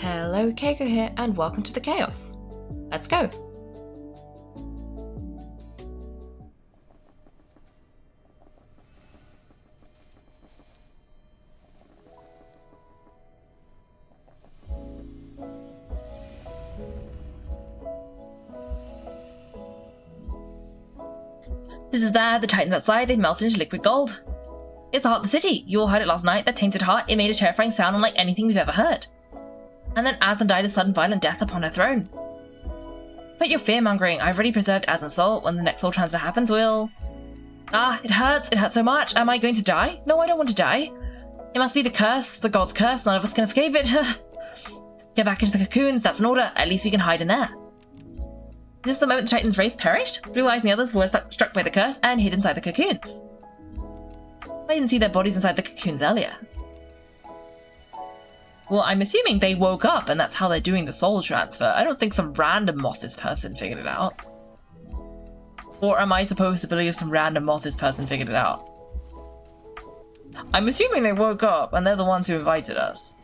Hello, Kaiko here, and welcome to the Chaos. Let's go! This is there, the Titans outside, they've melted into liquid gold. It's the heart of the city. You all heard it last night, that tainted heart. It made a terrifying sound unlike anything we've ever heard. And then Aslan died a sudden violent death upon her throne. But you're fear-mongering. I've already preserved Aslan's soul. When the next soul transfer happens, we'll... It hurts. It hurts so much. Am I going to die? No, I don't want to die. It must be the curse, the god's curse. None of us can escape it. Get back into the cocoons. That's an order. At least we can hide in there. Is this the moment the Titan's race perished? Blue Eyes and the others were struck by the curse and hid inside the cocoons. I didn't see their bodies inside the cocoons earlier. Well, I'm assuming they woke up and that's how they're doing the soul transfer. I don't think some random Mothis person figured it out. Or am I supposed to believe some random Mothis person figured it out? I'm assuming they woke up and they're the ones who invited us.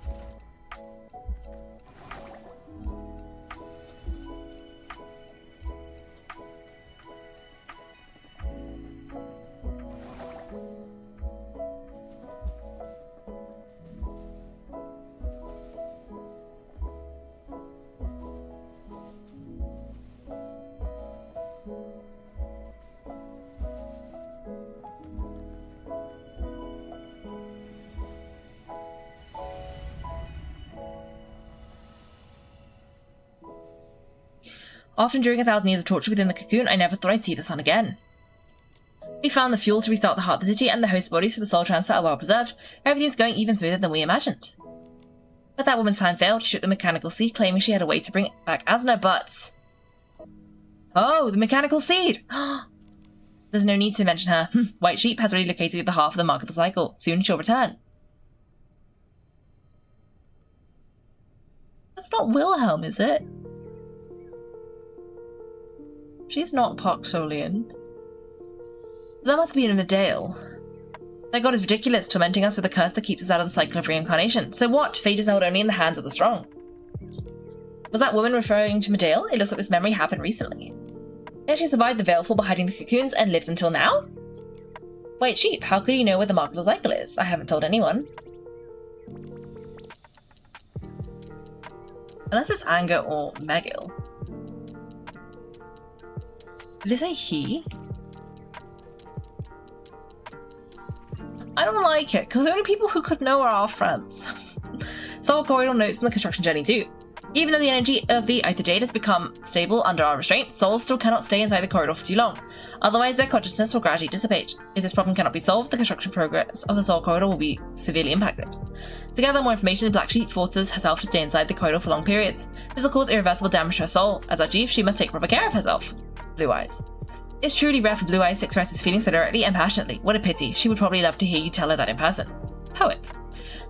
Often during 1,000 years of torture within the cocoon, I never thought I'd see the sun again. We found the fuel to restart the heart of the city, and the host bodies for the soul transfer are well preserved. Everything's going even smoother than we imagined. But that woman's plan failed. She shook the mechanical seed, claiming she had a way to bring back Asna, but... Oh, the mechanical seed! There's no need to mention her. White Sheep has already located the half of the mark of the cycle. Soon she'll return. That's not Wilhelm, is it? She's not Poxolian. That must be in Medale. That god is ridiculous, tormenting us with a curse that keeps us out of the cycle of reincarnation. So what? Fate is held only in the hands of the strong. Was that woman referring to Medale? It looks like this memory happened recently. Yet she survived the Veilful by hiding the cocoons and lived until now? White Sheep, how could you know where the mark of the cycle is? I haven't told anyone. Unless it's Angert or Megil. Did it say he? I don't like it, because the only people who could know are our friends. Soul Corridor notes in the construction journey too. Even though the energy of the Aether Jade has become stable under our restraint, souls still cannot stay inside the corridor for too long. Otherwise, their consciousness will gradually dissipate. If this problem cannot be solved, the construction progress of the Soul Corridor will be severely impacted. To gather more information, the Black Sheep forces herself to stay inside the corridor for long periods. This will cause irreversible damage to her soul. As our chief, she must take proper care of herself. Blue Eyes. It's truly rare for Blue Eyes to express his feelings so directly and passionately. What a pity. She would probably love to hear you tell her that in person. Poet.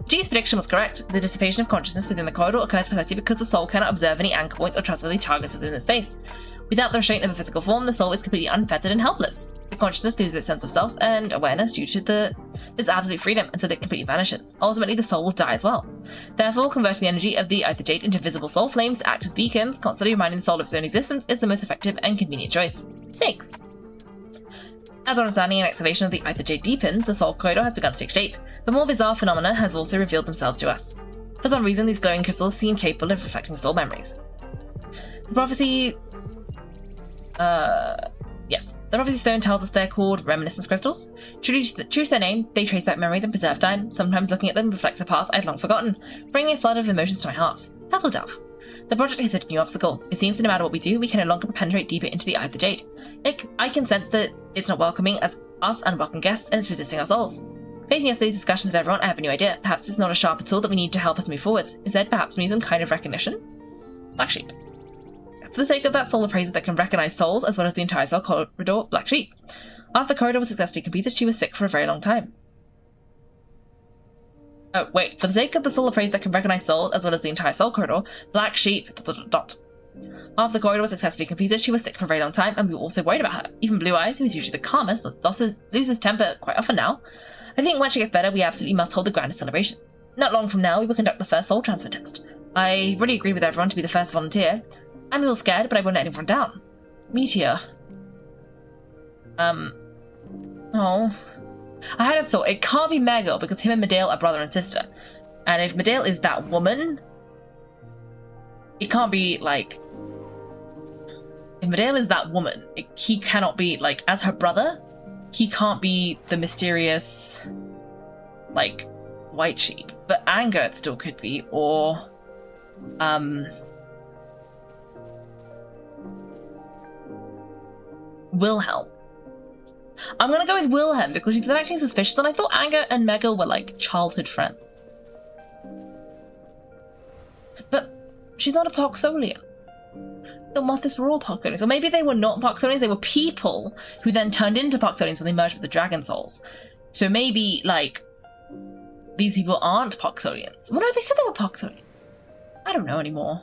G's prediction was correct. The dissipation of consciousness within the corridor occurs precisely because the soul cannot observe any anchor points or trustworthy targets within the space. Without the restraint of a physical form, the soul is completely unfettered and helpless. The consciousness loses its sense of self and awareness due to this absolute freedom until it completely vanishes. Ultimately, the soul will die as well. Therefore, converting the energy of the Aether Jade into visible soul flames to act as beacons, constantly reminding the soul of its own existence, is the most effective and convenient choice. Snakes. As our understanding and excavation of the Aether Jade deepens, the Soul Corridor has begun to take shape, but more bizarre phenomena has also revealed themselves to us. For some reason, these glowing crystals seem capable of reflecting soul memories. The prophecy... Yes. The prophecy stone tells us they're called reminiscence crystals. True to their name, they trace back memories and preserve time. Sometimes looking at them reflects a past I've long forgotten, bringing a flood of emotions to my heart. Puzzle Delph. The project has hit a new obstacle. It seems that no matter what we do, we can no longer penetrate deeper into the Aether Jade. I can sense that it's not welcoming as us unwelcome guests, and it's resisting our souls. Based on yesterday's discussions with everyone, I have a new idea. Perhaps it's not a sharper tool that we need to help us move forwards. Instead, perhaps we need some kind of recognition? Black Sheep. For the sake of that soul appraiser that can recognize souls as well as the entire soul corridor, Black Sheep. After the corridor was successfully completed, she was sick for a very long time. Oh, wait. For the sake of the soul appraiser that can recognize souls as well as the entire soul corridor, Black Sheep... After the corridor was successfully completed, she was sick for a very long time, and we were also worried about her. Even Blue Eyes, who is usually the calmest, loses temper quite often now. I think once she gets better, we absolutely must hold the grandest celebration. Not long from now, we will conduct the first soul transfer test. I really agree with everyone to be the first volunteer. I'm a little scared, but I won't let anyone down. Meteor. Oh. I had a thought. It can't be Megal because him and Medail are brother and sister. And if Medail is that woman, it can't be, like... If Medail is that woman, he cannot be, like, as her brother, he can't be the mysterious, like, white sheep. But Angert still could be, or... Wilhelm. I'm gonna go with Wilhelm because he's acting suspicious, and I thought Angert and Megal were like childhood friends. But she's not a Poxolian. The Mothis were all Poxolians. Or maybe they were not Poxolians, they were people who then turned into Poxolians when they merged with the Dragon Souls. So maybe, like, these people aren't Poxolians. Well, no, they said they were Poxolians. I don't know anymore.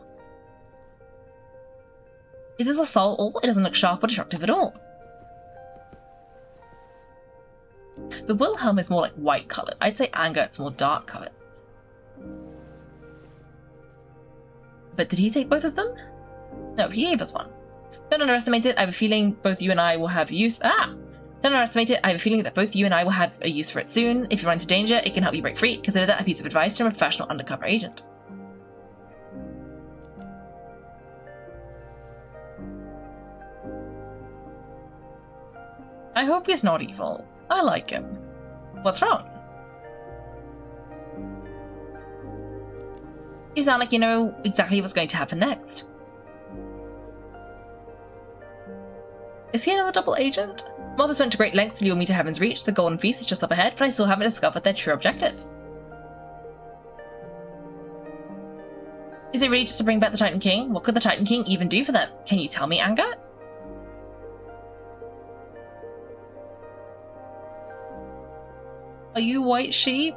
Is this a soul all? It doesn't look sharp or destructive at all. But Wilhelm is more like white coloured. I'd say Angert's more dark coloured. But did he take both of them? No, he gave us one. Don't underestimate it. I have a feeling both you and I will have use. Don't underestimate it. I have a feeling that both you and I will have a use for it soon. If you run into danger, it can help you break free. Consider that a piece of advice from a professional undercover agent. I hope he's not evil. I like him. What's wrong? You sound like you know exactly what's going to happen next. Is he another double agent? Mothers went to great lengths to lure me to Heaven's Reach. The Golden Feast is just up ahead, but I still haven't discovered their true objective. Is it really just to bring back the Titan King? What could the Titan King even do for them? Can you tell me, Angert? Are you white sheep?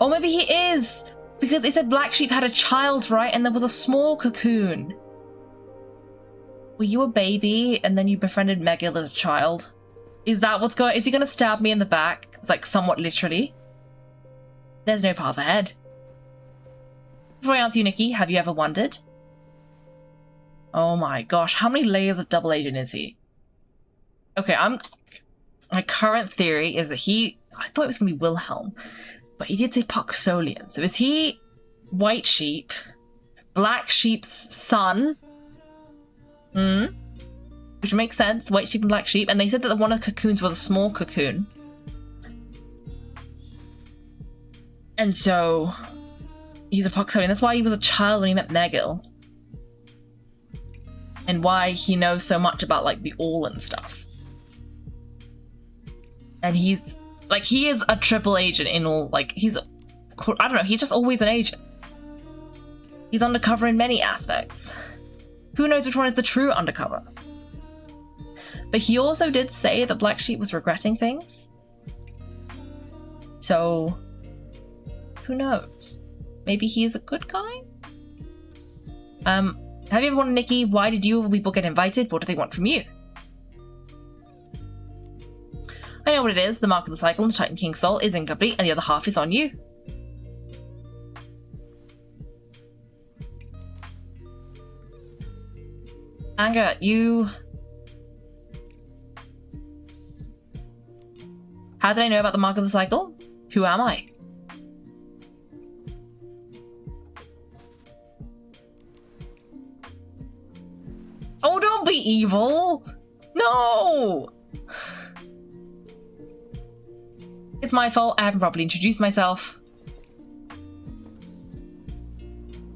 Oh, maybe he is! Because it said black sheep had a child, right? And there was a small cocoon. Were you a baby and then you befriended Megal as a child? Is that what's going on? Is he going to stab me in the back? It's like somewhat literally. There's no path ahead. Before I answer you, Nikki, have you ever wondered? Oh my gosh, how many layers of double agent is he? Okay, my current theory is that I thought it was going to be Wilhelm, but he did say Poxolian. So is he white sheep, black sheep's son? Which makes sense, white sheep and black sheep. And they said that one of the cocoons was a small cocoon. And so he's a Poxolian. That's why he was a child when he met Megal. And why he knows so much about, like, the All and stuff. And he is a triple agent in all, like, I don't know, he's just always an agent. He's undercover in many aspects. Who knows which one is the true undercover? But he also did say that Black Sheep was regretting things. So, who knows? Maybe he is a good guy? Have you ever wondered, Nikki, why did you people get invited? What do they want from you? I know what it is. The mark of the cycle and the Titan King's soul is incomplete, and the other half is on you. Angert, you... How did I know about the mark of the cycle? Who am I? Oh, don't be evil! No! It's my fault. I haven't properly introduced myself.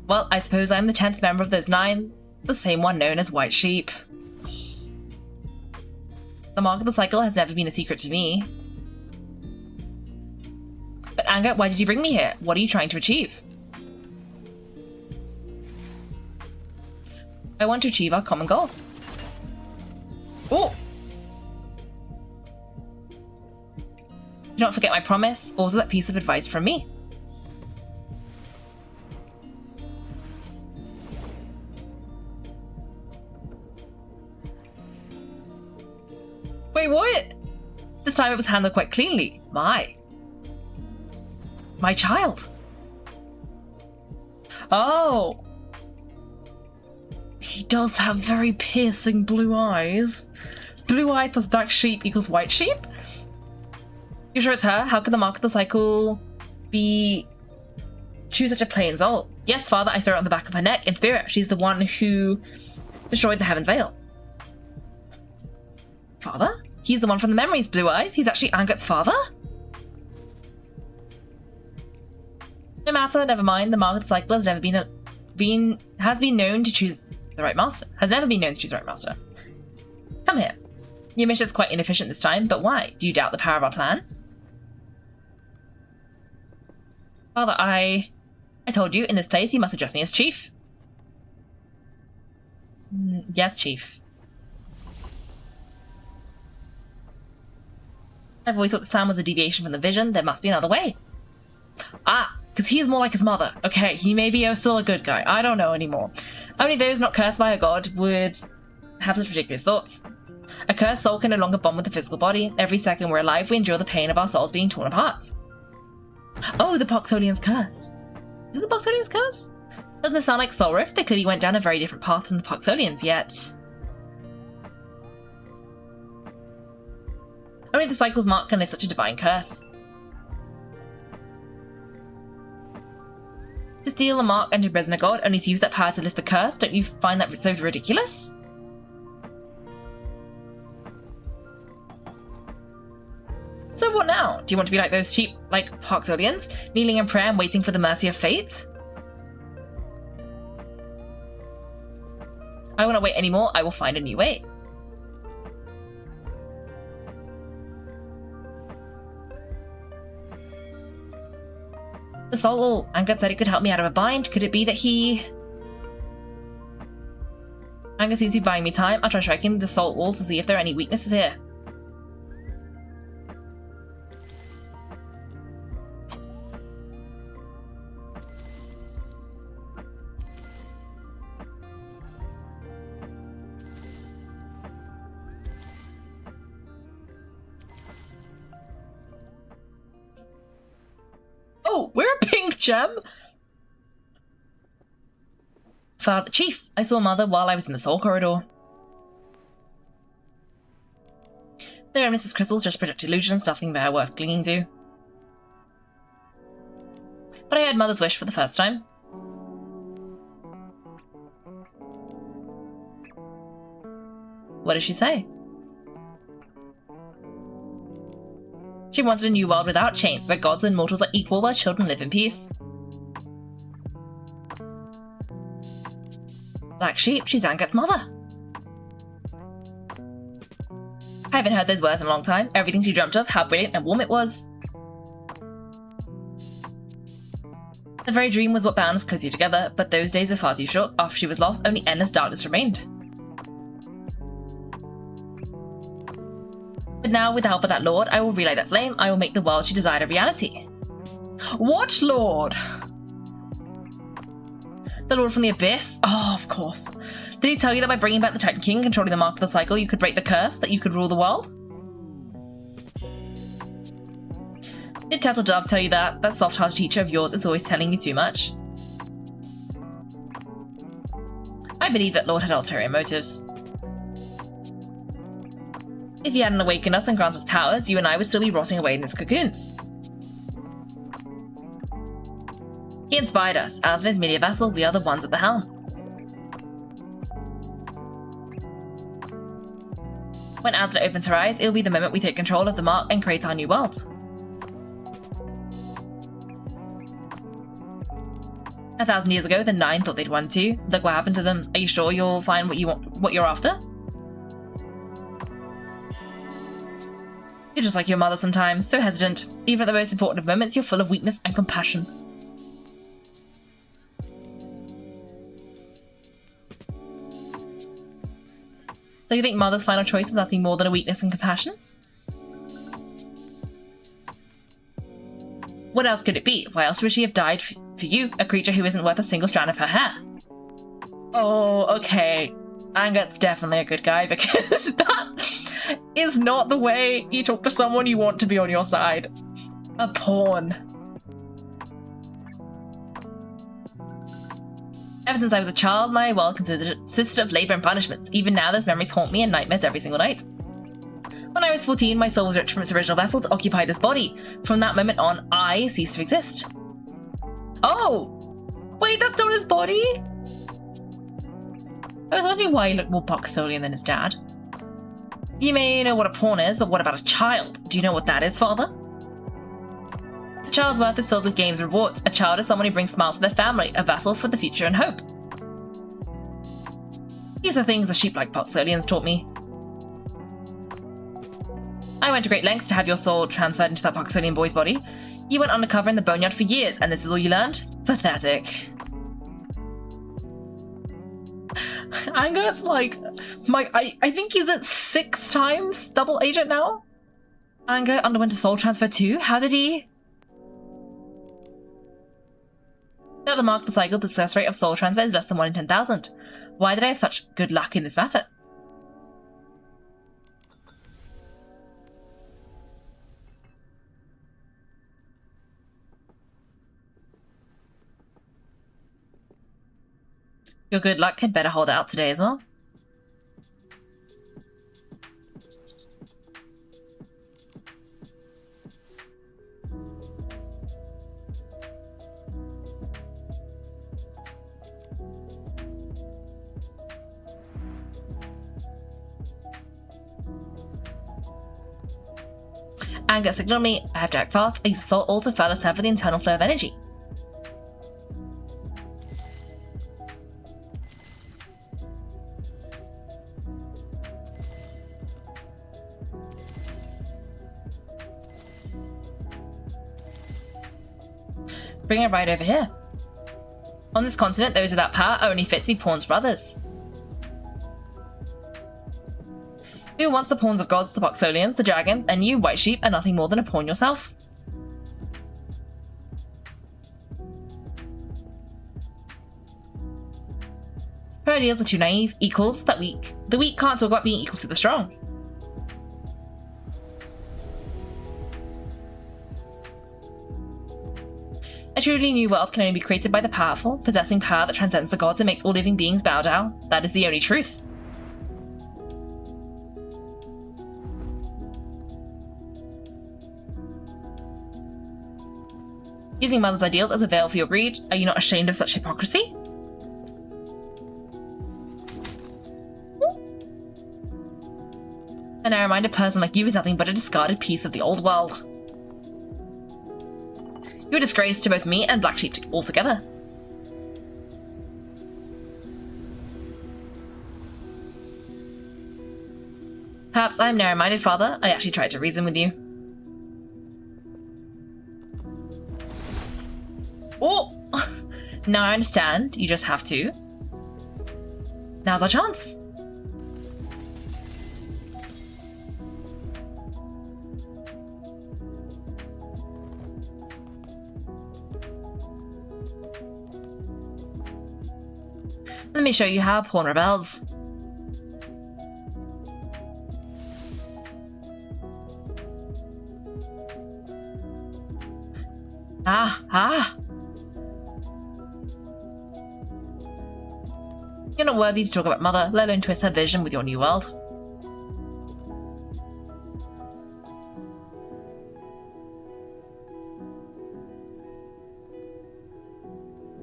Well, I suppose I'm the 10th member of those 9. The same one known as White Sheep. The mark of the cycle has never been a secret to me. But Angert, why did you bring me here? What are you trying to achieve? I want to achieve our common goal. Oh! Do not forget my promise. Also that piece of advice from me. Wait, what? This time it was handled quite cleanly. My child. Oh! He does have very piercing blue eyes. Blue eyes plus black sheep equals white sheep? You sure it's her? How could the mark of the cycle choose such a plain soul? Yes, father, I saw it on the back of her neck in spirit. She's the one who destroyed the Heaven's Veil. Father? He's the one from the memories, blue eyes. He's actually Angert's father? No matter, never mind. The mark of the cycle has never been known to choose the right master. Has never been known to choose the right master. Come here. Your mission is quite inefficient this time, but why? Do you doubt the power of our plan? Father, I told you, in this place, you must address me as Chief. Yes, Chief. I've always thought this plan was a deviation from the vision. There must be another way. Ah, because he's more like his mother. Okay, he may be still a good guy. I don't know anymore. Only those not cursed by a god would have such ridiculous thoughts. A cursed soul can no longer bond with the physical body. Every second we're alive, we endure the pain of our souls being torn apart. Oh, the Poxolian's curse. Is it the Poxolian's curse? Doesn't it sound like Soul Rift? They clearly went down a very different path from the Poxolians, yet only the cycle's mark can lift such a divine curse. To steal a mark and to imprison a god, only to use that power to lift the curse? Don't you find that so ridiculous? So what now? Do you want to be like those cheap, Poxolians, kneeling in prayer and waiting for the mercy of fate? I won't wait anymore. I will find a new way. The soul, Angert said it could help me out of a bind. Could it be that Angert seems to be buying me time. I'll try striking the salt walls to see if there are any weaknesses here. Oh, we're a pink gem! Father, Chief, I saw Mother while I was in the Soul Corridor. The remnants of crystals just project illusions, nothing there worth clinging to. But I heard Mother's wish for the first time. What did she say? She wanted a new world without chains, where gods and mortals are equal, where children live in peace. Black sheep, she's Angert's mother. I haven't heard those words in a long time. Everything she dreamt of, how brilliant and warm it was. The very dream was what bound us closer together, but those days were far too short. After she was lost, only endless darkness remained. But now, with the help of that lord, I will relight that flame. I will make the world she desired a reality. What lord? The lord from the abyss? Oh, of course. Did he tell you that by bringing back the Titan King, controlling the mark of the cycle, you could break the curse, that you could rule the world? Did Turtledove tell you that? That soft-hearted teacher of yours is always telling you too much. I believe that lord had ulterior motives. If he hadn't awakened us and granted us powers, you and I would still be rotting away in his cocoons. He inspired us. Aslan is merely a vessel, we are the ones at the helm. When Aslan opens her eyes, it will be the moment we take control of the mark and create our new world. A 1,000 years ago, the Nine thought they'd won too. Look what happened to them. Are you sure you'll find what you want, what you're after? You're just like your mother sometimes, so hesitant. Even at the most important of moments, you're full of weakness and compassion. So you think Mother's final choice is nothing more than a weakness and compassion? What else could it be? Why else would she have died for you, a creature who isn't worth a single strand of her hair? Oh, okay. Angert's definitely a good guy, because that is not the way you talk to someone you want to be on your side. A pawn. Ever since I was a child, my world consisted of labor and punishments. Even now, those memories haunt me in nightmares every single night. When I was 14, my soul was ripped from its original vessel to occupy this body. From that moment on, I ceased to exist. Oh! Wait, that's not his body? I was wondering why he looked more Boxolian than his dad. You may know what a pawn is, but what about a child? Do you know what that is, Father? A child's worth is filled with games and rewards. A child is someone who brings smiles to their family, a vessel for the future and hope. These are things the sheep-like Boxolians taught me. I went to great lengths to have your soul transferred into that Boxolian boy's body. You went undercover in the boneyard for years, and this is all you learned? Pathetic. Angert's like, I think he's at 6 times double agent now? Angert underwent a soul transfer too? How did he? At the mark of the cycle, the success rate of soul transfer is less than 1 in 10,000. Why did I have such good luck in this matter? Your good luck had better hold out today as well. Angert signaled me. I have to act fast. I use the soul all to further sever the internal flow of energy. Bring it right over here. On this continent, those without power are only fit to be pawns for others. Who wants the pawns of gods, the Boxolians, the dragons, and you, white sheep, are nothing more than a pawn yourself? Her ideals are too naive. Equals, that weak. The weak can't talk about being equal to the strong. A truly new world can only be created by the powerful, possessing power that transcends the gods and makes all living beings bow down. That is the only truth. Using Mother's ideals as a veil for your greed, are you not ashamed of such hypocrisy? A narrow-minded person like you is nothing but a discarded piece of the old world. You're a disgrace to both me and Black Sheep altogether. Perhaps I am narrow-minded, Father. I actually tried to reason with you. Oh! Now I understand. You just have to. Now's our chance. Let me show you how pawn rebels. Ah! You're not worthy to talk about Mother, let alone twist her vision with your new world.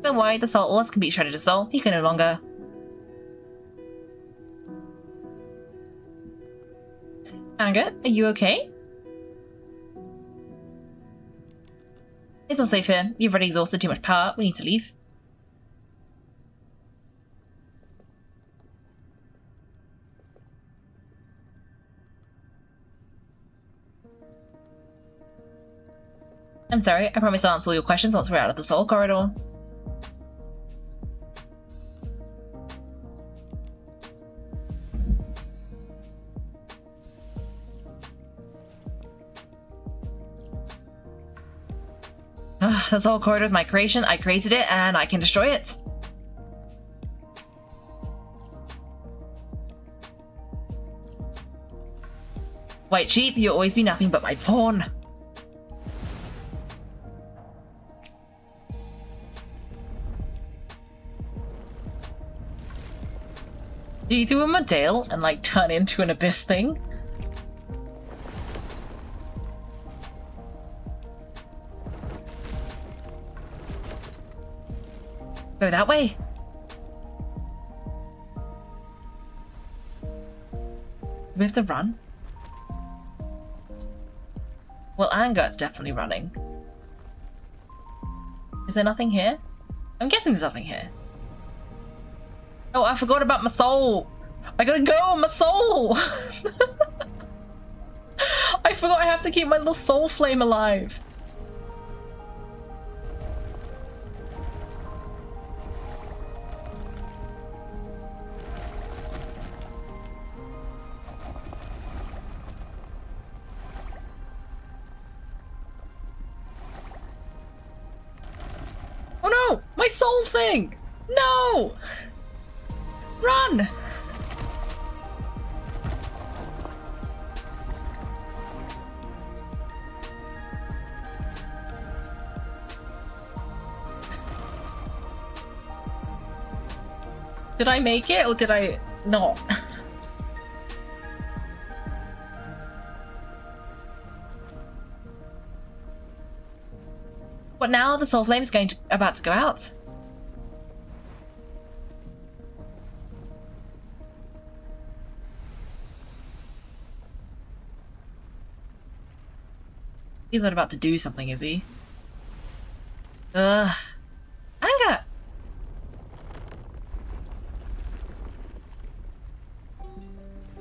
Don't worry, the soul always can be shredded to soul. You can no longer. Angert, are you okay? It's unsafe here. You've already exhausted too much power. We need to leave. I'm sorry, I promise I'll answer all your questions once we're out of the soul corridor. The soul corridor is my creation. I created it and I can destroy it. White sheep, you'll always be nothing but my pawn. Did you do a Modale and like turn into an abyss thing? Go that way. Do we have to run? Well, Angert's definitely running. Is there nothing here? I'm guessing there's nothing here. Oh, I forgot about my soul. I gotta go, my soul. I forgot I have to keep my little soul flame alive. Oh no! My soul thing! No! Run! Did I make it or did I not? But now the soul flame is about to go out. He's not about to do something, is he? Ugh. Anger!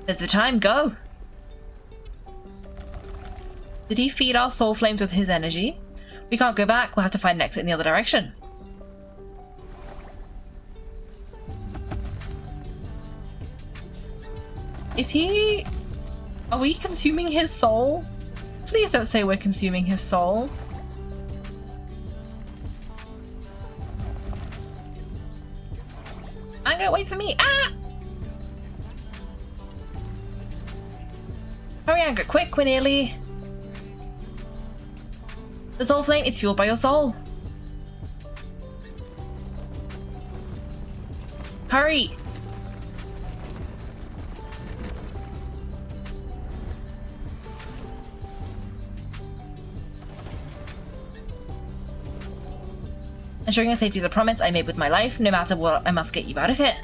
There's the time, go! Did he feed our soul flames with his energy? We can't go back, we'll have to find an exit in the other direction. Is he... Are we consuming his soul? Please don't say we're consuming his soul. Anger, wait for me! Ah! Hurry, Anger, quick, we're nearly... The soul flame is fueled by your soul. Hurry! Ensuring your safety is a promise I made with my life. No matter what, I must get you out of it.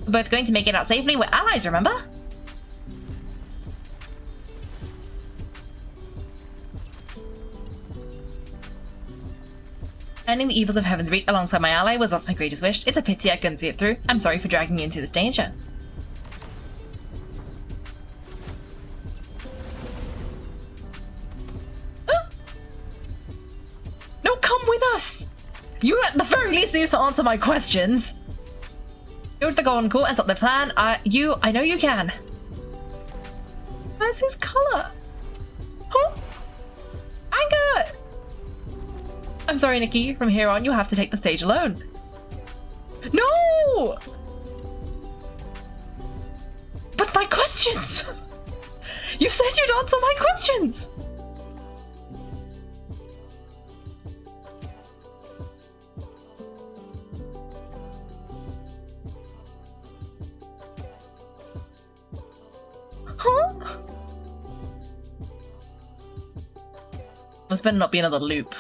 We're both going to make it out safely. We're allies, remember? Ending the evils of Heaven's Reach alongside my ally was once my greatest wish. It's a pity I couldn't see it through. I'm sorry for dragging you into this danger. No, come with us! You at the very least need to answer my questions. Go to the Golden Court and stop the plan. I know you can. Where's his color? Huh? Anger! I'm sorry, Nikki. From here on, you'll have to take the stage alone. No! But my questions! You said you'd answer my questions! Huh? This better not be another loop.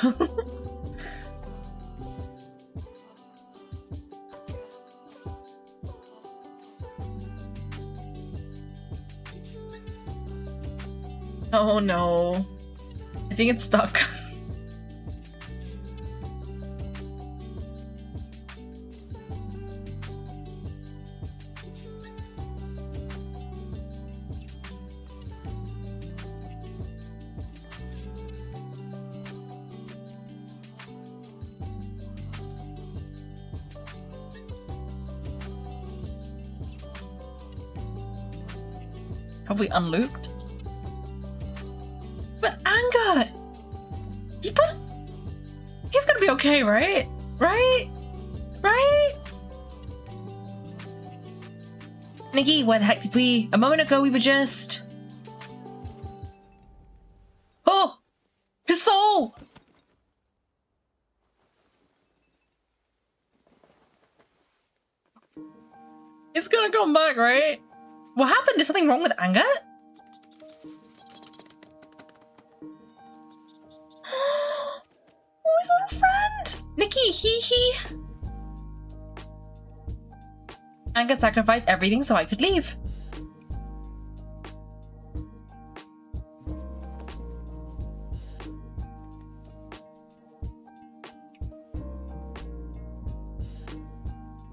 Oh no. I think it's stuck. Have we unlooped? But Anger! He's gonna be okay, right? Right? Right? Nikki, where the heck did we? A moment ago we were just... Oh! His soul! It's gonna come back, right? What happened? Is something wrong with Angert? Oh, his little friend! Nikki, hee. Angert sacrificed everything so I could leave.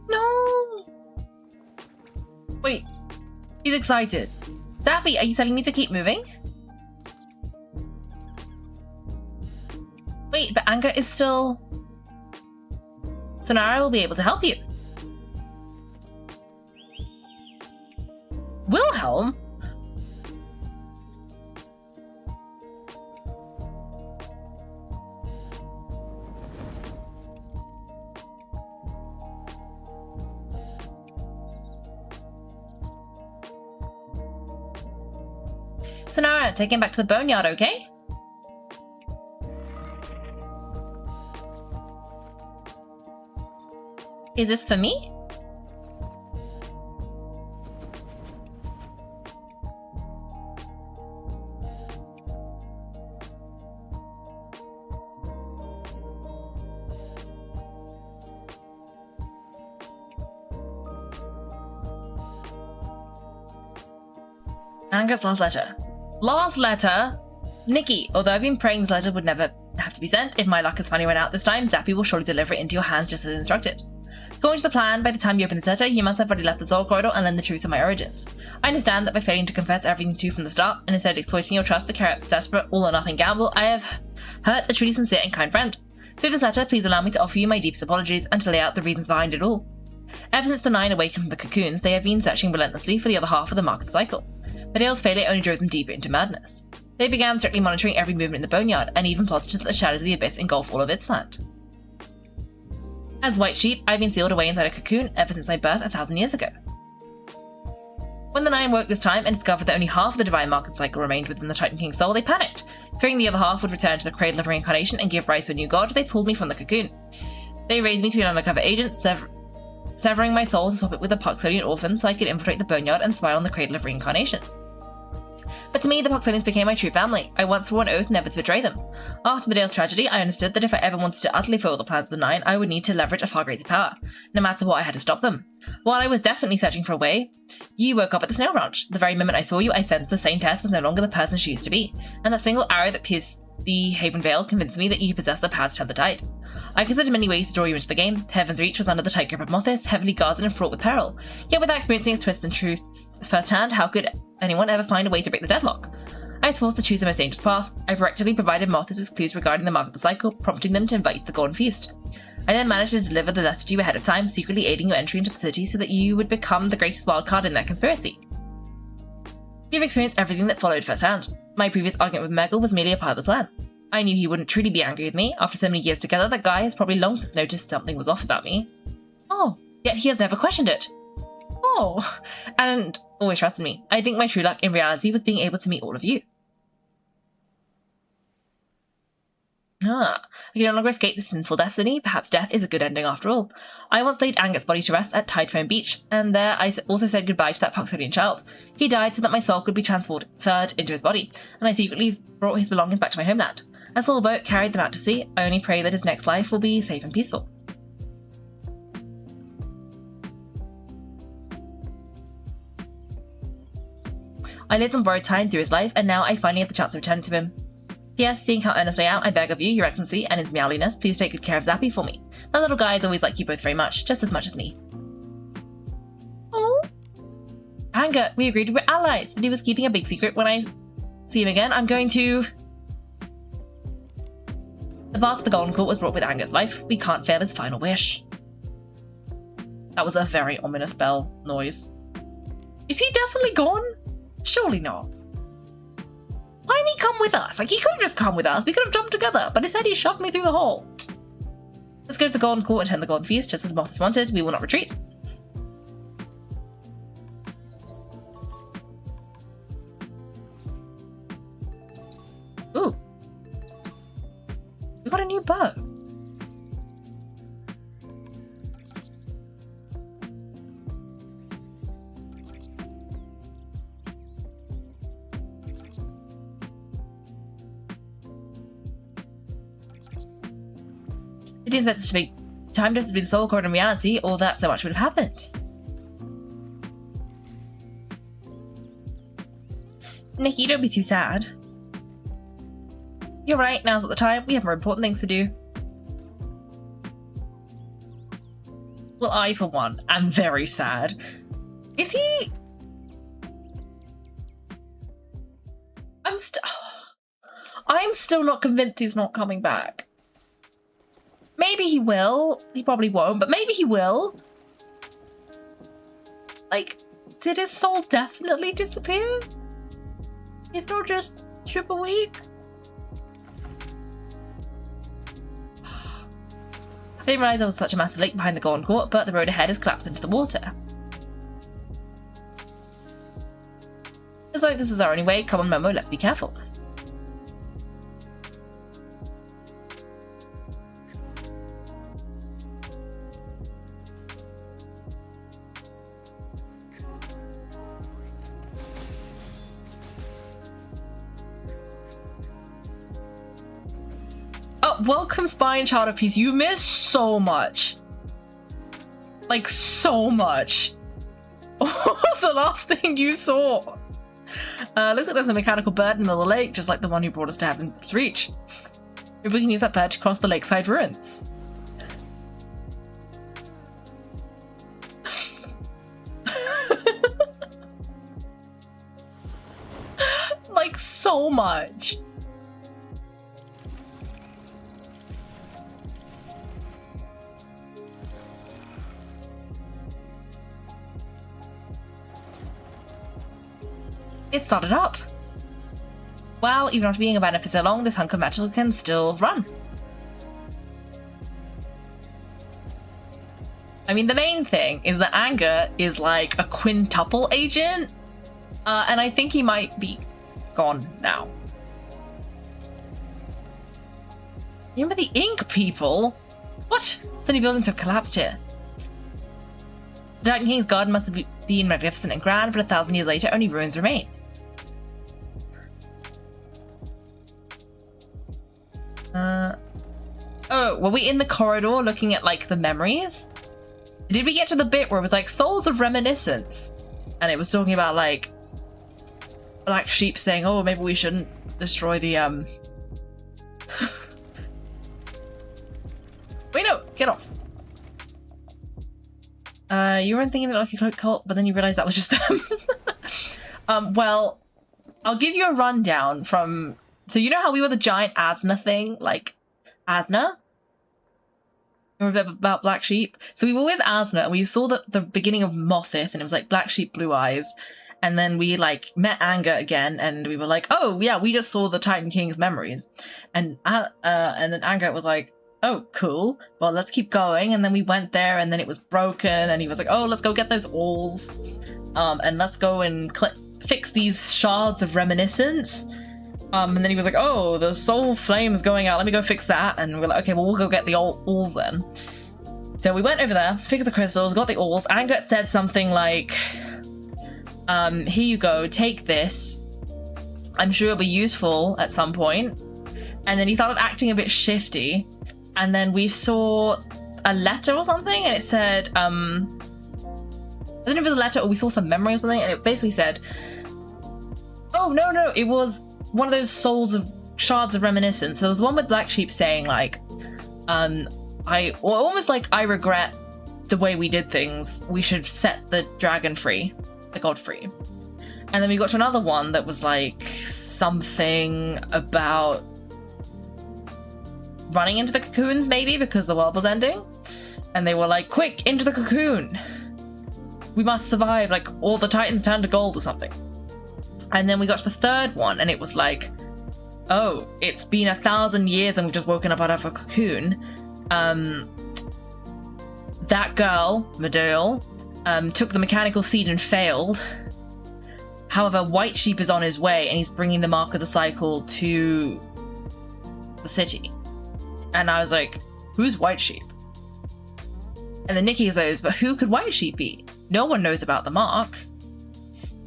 No! Wait, he's excited. Zappy, are you telling me to keep moving? Wait, but Angert is still... Sonara will be able to help you. Wilhelm? Sonara, take him back to the boneyard, okay? Is this for me? Angert's last letter. Last letter? Nikki, although I've been praying this letter would never have to be sent, if my luck has finally run out this time, Zappy will surely deliver it into your hands just as instructed. According to the plan, by the time you open this letter, you must have already left the Zol corridor and learned the truth of my origins. I understand that by failing to confess everything to you from the start, and instead exploiting your trust to carry out this desperate, all-or-nothing gamble, I have hurt a truly sincere and kind friend. Through this letter, please allow me to offer you my deepest apologies and to lay out the reasons behind it all. Ever since the 9 awakened from the cocoons, they have been searching relentlessly for the other half of the market cycle. Medea's failure only drove them deeper into madness. They began strictly monitoring every movement in the boneyard, and even plotted to let the shadows of the abyss engulf all of its land. As white sheep, I've been sealed away inside a cocoon ever since my birth 1,000 years ago. When the 9 woke this time and discovered that only half of the divine market cycle remained within the Titan King's soul, they panicked. Fearing the other half would return to the cradle of reincarnation and give rise to a new god, they pulled me from the cocoon. They raised me to be an undercover agent, severing my soul to swap it with a Puxodian orphan so I could infiltrate the boneyard and spy on the cradle of reincarnation. But to me, the Puxodians became my true family. I once swore an oath never to betray them. After Medea's tragedy, I understood that if I ever wanted to utterly foil the plans of the 9, I would need to leverage a far greater power, no matter what I had to stop them. While I was desperately searching for a way, you woke up at the Snow Ranch. The very moment I saw you, I sensed the Saintess was no longer the person she used to be, and that single arrow that pierced the Haven Vale convinced me that you possessed the power to turn the tide. I considered many ways to draw you into the game. Heaven's Reach was under the tight grip of Mothis, heavily guarded and fraught with peril. Yet without experiencing its twists and truths firsthand, how could anyone ever find a way to break the deadlock? I was forced to choose the most dangerous path. I proactively provided Mothis with clues regarding the mark of the cycle, prompting them to invite you to the Golden Feast. I then managed to deliver the letter to you ahead of time, secretly aiding your entry into the city so that you would become the greatest wildcard in their conspiracy. You've experienced everything that followed firsthand. My previous argument with Megal was merely a part of the plan. I knew he wouldn't truly be angry with me. After so many years together, that guy has probably long since noticed something was off about me. Oh, yet he has never questioned it. Oh, and always trusted me. I think my true luck in reality was being able to meet all of you. I can no longer escape this sinful destiny. Perhaps death is a good ending after all. I once laid Angert's body to rest at Tidefoam Beach, and there I also said goodbye to that Puxodian child. He died so that my soul could be transferred into his body, and I secretly brought his belongings back to my homeland. A small boat carried them out to sea. I only pray that his next life will be safe and peaceful. I lived on borrowed time through his life, and now I finally have the chance to return it to him. P.S. Seeing how earnest I am, I beg of you, Your Excellency, and his meowliness, please take good care of Zappy for me. That little guy is always like you both very much, just as much as me. Oh, Angert, we agreed we're allies, but he was keeping a big secret. When I see him again, I'm going to... The path to the Golden Court was brought with Angert's life. We can't fail his final wish. That was a very ominous bell noise. Is he definitely gone? Surely not. Why didn't he come with us? Like, he could have just come with us. We could have jumped together, but instead he shoved me through the hole. Let's go to the Golden Court and attend the Golden Feast, just as Mothis wanted. We will not retreat. Ooh. We got a new bow. It is supposed to be time just to be the soul cord in reality, or that so much would have happened. Nikki, don't be too sad. You're right, now's not the time. We have more important things to do. Well, I, for one, am very sad. Is he... I'm still not convinced he's not coming back. Maybe he will. He probably won't, but maybe he will. Like, did his soul definitely disappear? He's not just super weak? I didn't realise there was such a massive lake behind the Golden Court, but the road ahead has collapsed into the water. Looks like this is our only way. Come on, Momo, let's be careful. Oh, welcome Spy and Child of Peace. You missed so much. Like, so much. What was the last thing you saw? Looks like there's a mechanical bird in the middle of the lake, just like the one who brought us to Heaven's Reach. Maybe we can use that bird to cross the lakeside ruins. Like, so much. It started up. Well, even after being abandoned for so long, this hunk of metal can still run. I mean, the main thing is that Angert is like a quintuple agent, and I think he might be gone now. Remember the ink people? What? So many buildings have collapsed here. The Titan King's garden must have been magnificent and grand, but 1,000 years later, only ruins remain. Oh, were we in the corridor looking at, like, the memories? Did we get to the bit where it was, like, souls of reminiscence? And it was talking about, like, Black Sheep saying, oh, maybe we shouldn't destroy the, Wait, no! Get off! You weren't thinking of it like a cloak cult, but then you realized that was just them. Well, I'll give you a rundown from... So you know how we were the giant Asna thing? Like, Asna? Remember a bit about Black Sheep? So we were with Asna, and we saw the beginning of Mothis, and it was like Black Sheep, Blue Eyes. And then we, like, met Angert again, and we were like, oh, yeah, we just saw the Titan King's memories. And then Angert was like, oh, cool. Well, let's keep going. And then we went there, and then it was broken, and he was like, oh, let's go get those alls. And let's go and fix these shards of reminiscence. And then he was like, oh, the soul flame is going out. Let me go fix that. And we're like, okay, well, we'll go get the alls then. So we went over there, fixed the crystals, got the alls. Angert said something like, here you go, take this. I'm sure it'll be useful at some point. And then he started acting a bit shifty. And then we saw a letter or something, and it said, I don't know if it was a letter or we saw some memory or something, and it basically said, oh, no, it was one of those shards of reminiscence. There was one with Black Sheep saying, like, almost like, I regret the way we did things. We should set the dragon free, the god free. And then we got to another one that was like something about running into the cocoons, maybe, because the world was ending. And they were like, quick, into the cocoon. We must survive, like, all the titans turn to gold or something. And then we got to the third one, and it was like, oh, it's been 1,000 years and we've just woken up out of a cocoon. That girl, Medeil, took the mechanical seed and failed. However, White Sheep is on his way, and he's bringing the Mark of the Cycle to the city. And I was like, who's White Sheep? And then Nikki goes, but who could White Sheep be? No one knows about the Mark.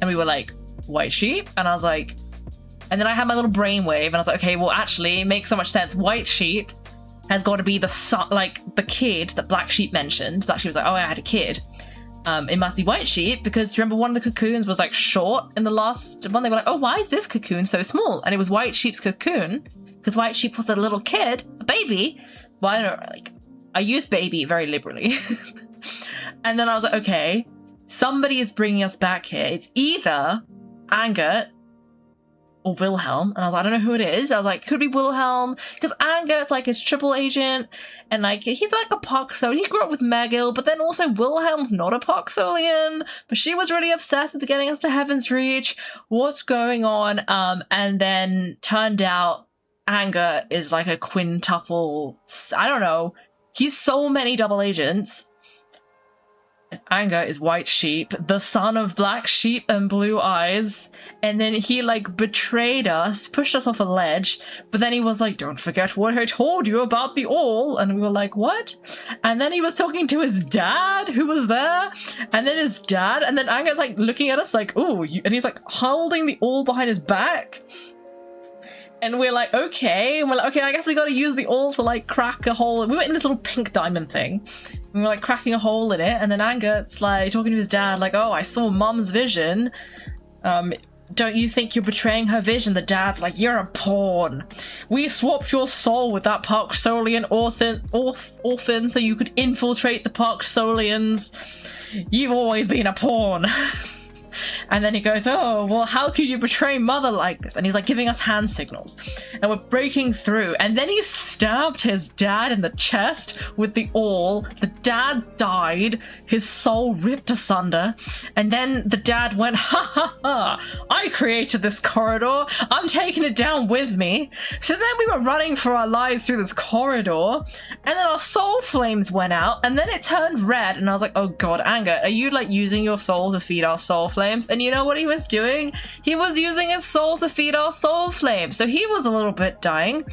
And we were like, White Sheep? And I was like, and then I had my little brainwave, and I was like, okay, well, actually, it makes so much sense. White Sheep has got to be the son, like the kid that Black Sheep mentioned. Black Sheep was like, oh, I had a kid. It must be White Sheep, because remember one of the cocoons was like short in the last one. They were like, oh, why is this cocoon so small? And it was White Sheep's cocoon, because White Sheep was a little kid, a baby. Well, I don't know, like, I use baby very liberally. And then I was like, okay, somebody is bringing us back here. It's either Angert or Wilhelm. And I was like, I don't know who it is. I was like, could be Wilhelm, because Angert's like his triple agent, and like he's like a Poxo. He grew up with Megil, but then also Wilhelm's not a Poxolian, but she was really obsessed with getting us to Heaven's Reach. What's going on? And then turned out Angert is like a quintuple. I don't know. He's so many double agents. Angert is White Sheep, the son of Black Sheep and Blue Eyes, and then he like betrayed us, pushed us off a ledge, but then he was like, don't forget what I told you about the All, and we were like, what? And then he was talking to his dad, who was there, and then his dad, and then Angert's like looking at us like, ooh, and he's like holding the All behind his back. And we're like, okay. And we're like, okay, I guess we gotta use the All to like crack a hole. We were in this little pink diamond thing. We were like cracking a hole in it. And then Angert's like talking to his dad, like, oh, I saw Mum's vision. Don't you think you're betraying her vision? The dad's like, you're a pawn. We swapped your soul with that Poxolian orphan so you could infiltrate the Poxolians. You've always been a pawn. And then he goes, oh, well, how could you betray Mother like this? And he's like giving us hand signals. And we're breaking through. And then he stabbed his dad in the chest with the All. The dad died. His soul ripped asunder. And then the dad went, ha ha ha, I created this corridor. I'm taking it down with me. So then we were running for our lives through this corridor. And then our soul flames went out. And then it turned red. And I was like, oh God, Angert, are you like using your soul to feed our soul flames? And you know what he was doing? He was using his soul to feed our soul flame. So he was a little bit dying.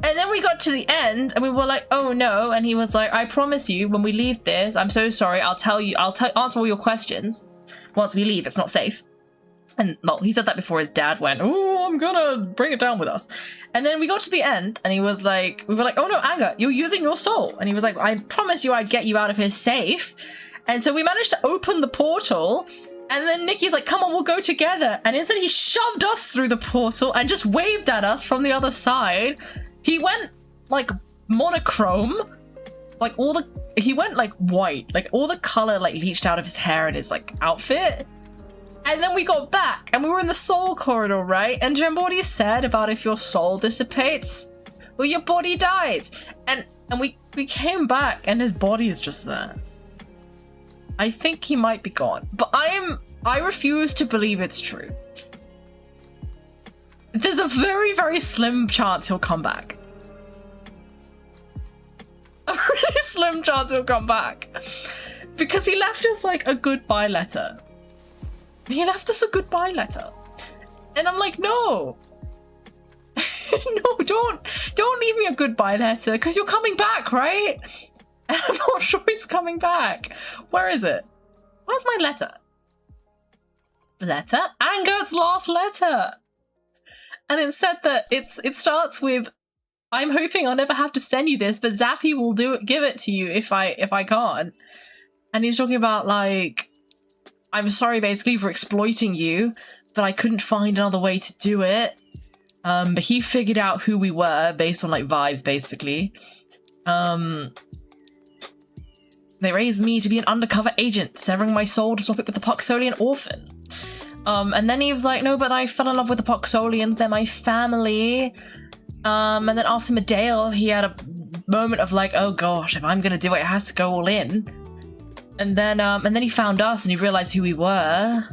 And then we got to the end and we were like, oh no. And he was like, I promise you, when we leave this, I'm so sorry. I'll answer all your questions once we leave. It's not safe. And well, he said that before his dad went, oh, I'm gonna bring it down with us. And then we got to the end and he was like, we were like, oh no, Angert, you're using your soul. And he was like, I promise you I'd get you out of here safe. And so we managed to open the portal. And then Nikki's like, come on, we'll go together. And instead he shoved us through the portal and just waved at us from the other side. He went like monochrome. Like he went like white. Like all the color like leached out of his hair and his like outfit. And then we got back and we were in the soul corridor, right? And do you remember what he said about if your soul dissipates? Well, your body dies. And we came back and his body is just there. I think he might be gone, but I refuse to believe it's true. There's a very, very slim chance he'll come back. A really slim chance he'll come back. Because he left us like a goodbye letter. He left us a goodbye letter. And I'm like, no. No, don't leave me a goodbye letter, because you're coming back, right? I'm not sure he's coming back. Where is it? Where's my letter? Letter? Angert's last letter! And it said that it starts with, I'm hoping I'll never have to send you this, but Zappy will give it to you if I can't. And he's talking about like, I'm sorry basically for exploiting you, but I couldn't find another way to do it. But he figured out who we were based on like vibes basically. They raised me to be an undercover agent, severing my soul to swap it with the Poxolian orphan. And then he was like, no, but I fell in love with the Poxolians, they're my family. And then after Medale, he had a moment of like, oh gosh, if I'm gonna do it, it has to go all in. And then he found us and he realized who we were.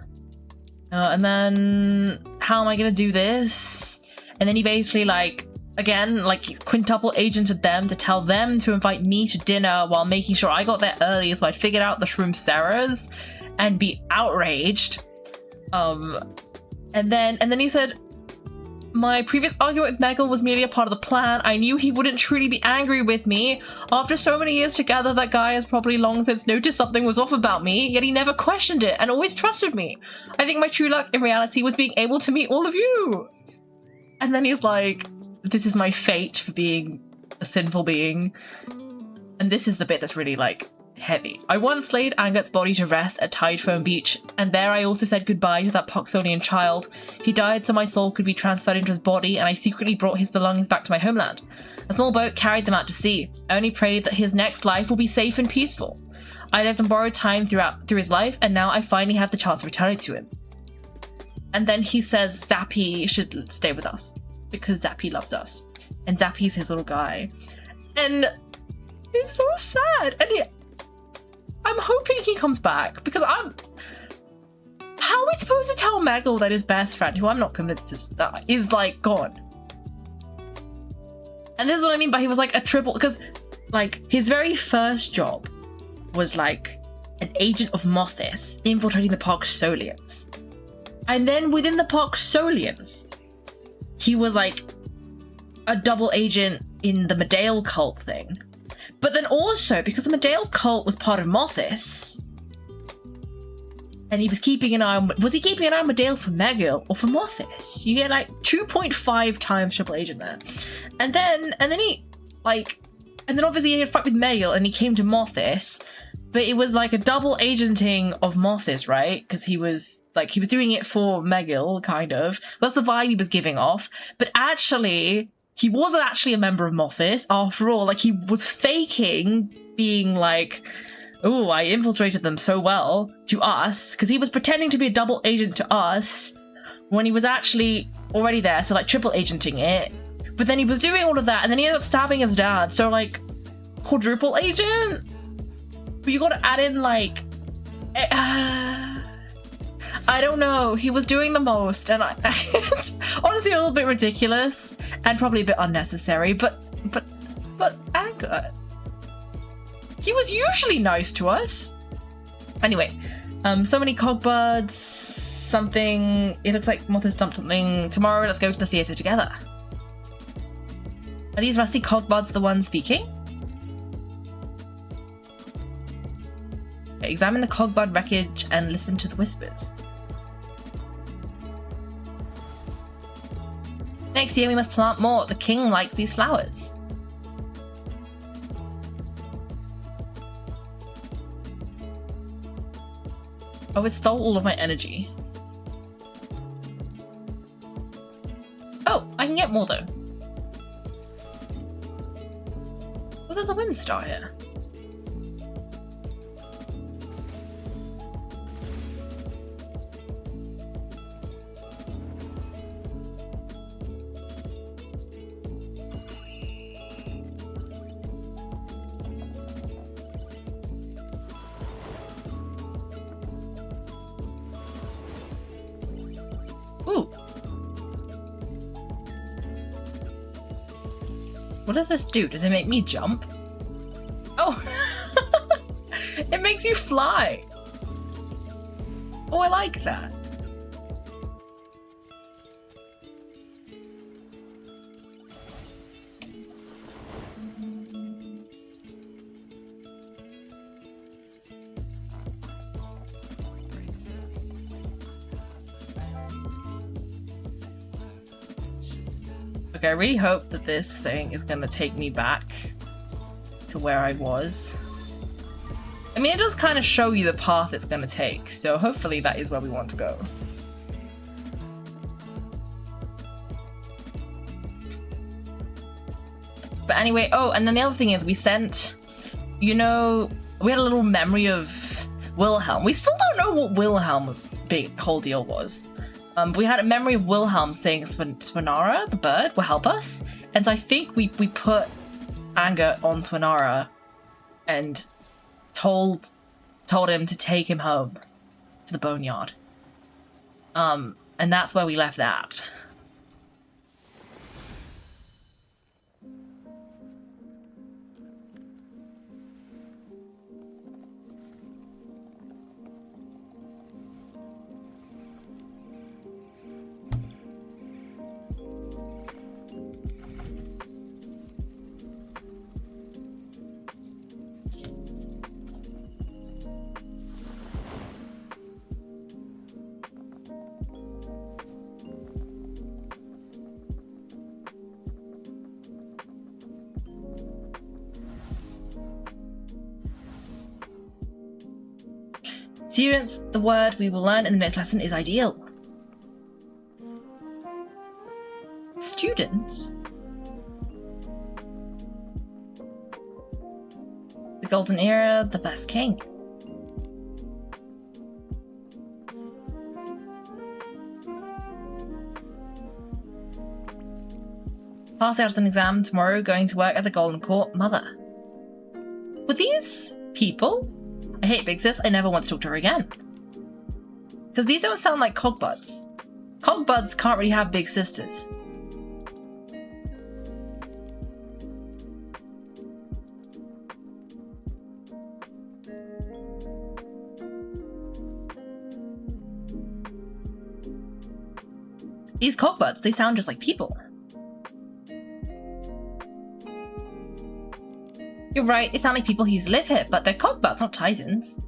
And then, how am I gonna do this? And then he basically like, again, like quintuple agented them to tell them to invite me to dinner while making sure I got there early so I figured out the Shroom Sarahs and be outraged. And then he said, my previous argument with Megil was merely a part of the plan. I knew he wouldn't truly be angry with me. After so many years together, that guy has probably long since noticed something was off about me, yet he never questioned it and always trusted me. I think my true luck in reality was being able to meet all of you. And then he's like, this is my fate for being a sinful being. And this is the bit that's really, like, heavy. I once laid Angert's body to rest at Tidefoam Beach, and there I also said goodbye to that Poxonian child. He died so my soul could be transferred into his body, and I secretly brought his belongings back to my homeland. A small boat carried them out to sea. I only prayed that his next life will be safe and peaceful. I lived on borrowed time through his life, and now I finally have the chance to return it to him. And then he says Zappy should stay with us, because Zappy loves us. And Zappy's his little guy. And it's so sad. And I'm hoping he comes back, because how are we supposed to tell Megal that his best friend, who I'm not convinced is like gone? And this is what I mean by he was like a triple, because like his very first job was like an agent of Mothis infiltrating the Poxolians. And then within the Poxolians, he was like a double agent in the Medail cult thing. But then also, because the Medail cult was part of Mothis, and he was keeping an eye on... Was he keeping an eye on Medail for Megal or for Mothis? You get like 2.5 times triple agent there. And then he, like... And then obviously he had a fight with Megal and he came to Mothis, but it was like a double agenting of Mothis, right? Because he was doing it for Megal, kind of. That's the vibe he was giving off. But actually... He wasn't actually a member of Mothis, after all. Like, he was faking being like, oh, I infiltrated them so well to us, because he was pretending to be a double agent to us when he was actually already there, so like triple agenting it. But then he was doing all of that, and then he ended up stabbing his dad, so like, quadruple agent? But you gotta add in like, I don't know, he was doing the most, and it's honestly a little bit ridiculous. And probably a bit unnecessary, but Angert. He was usually nice to us. Anyway, so many cogbuds, something, it looks like Mothis dumped something. Tomorrow, let's go to the theatre together. Are these rusty cogbuds the ones speaking? Okay, examine the cogbud wreckage and listen to the whispers. Next year we must plant more. The king likes these flowers. Oh, it stole all of my energy. Oh, I can get more though. Oh, there's a wind star here. Ooh. What does this do? Does it make me jump? Oh! It makes you fly! Oh, I like that. Okay, I really hope that this thing is going to take me back to where I was. I mean, it does kind of show you the path it's going to take, so hopefully that is where we want to go. But anyway, oh, and then the other thing is we sent, you know, we had a little memory of Wilhelm. We still don't know what Wilhelm's big whole deal was. We had a memory of Wilhelm saying Swinara, the bird, will help us. And so I think we put Angert on Swinara and told him to take him home to the boneyard. And that's where we left that. Students, the word we will learn in the next lesson is ideal. Students? The golden era, the best king. Pass out an exam tomorrow, going to work at the Golden Court. Mother. Were these people? I hate Big Sis. I never want to talk to her again. Because these don't sound like cogbuds. Cogbuds can't really have big sisters. These cogbuds, they sound just like people. You're right, they sound like people who used to live here, but they're cogbuds, not titans.